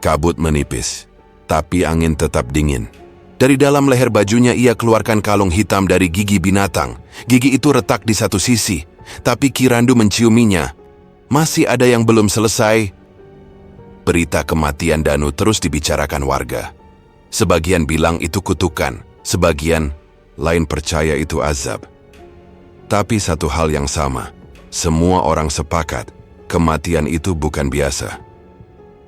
Kabut menipis, tapi angin tetap dingin. Dari dalam leher bajunya ia keluarkan kalung hitam dari gigi binatang. Gigi itu retak di satu sisi, tapi Kirandu menciuminya. Masih ada yang belum selesai. Berita kematian Danu terus dibicarakan warga. Sebagian bilang itu kutukan, sebagian lain percaya itu azab. Tapi satu hal yang sama, semua orang sepakat, kematian itu bukan biasa.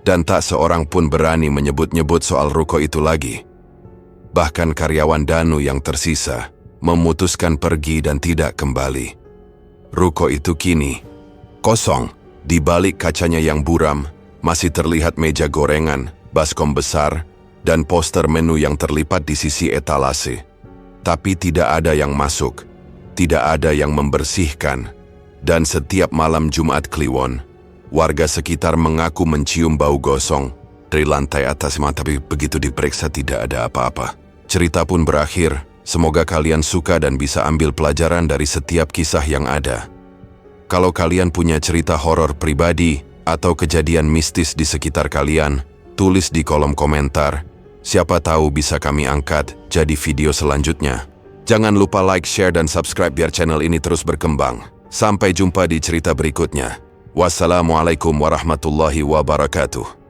Dan tak seorang pun berani menyebut-nyebut soal ruko itu lagi. Bahkan karyawan Danu yang tersisa memutuskan pergi dan tidak kembali. Ruko itu kini kosong. Di balik kacanya yang buram, masih terlihat meja gorengan, baskom besar, dan poster menu yang terlipat di sisi etalase. Tapi tidak ada yang masuk, tidak ada yang membersihkan. Dan setiap malam Jumat Kliwon, warga sekitar mengaku mencium bau gosong dari lantai atas, tapi begitu diperiksa tidak ada apa-apa. Cerita pun berakhir. Semoga kalian suka dan bisa ambil pelajaran dari setiap kisah yang ada. Kalau kalian punya cerita horor pribadi atau kejadian mistis di sekitar kalian, tulis di kolom komentar. Siapa tahu bisa kami angkat jadi video selanjutnya. Jangan lupa like, share, dan subscribe biar channel ini terus berkembang. Sampai jumpa di cerita berikutnya. Wassalamualaikum warahmatullahi wabarakatuh.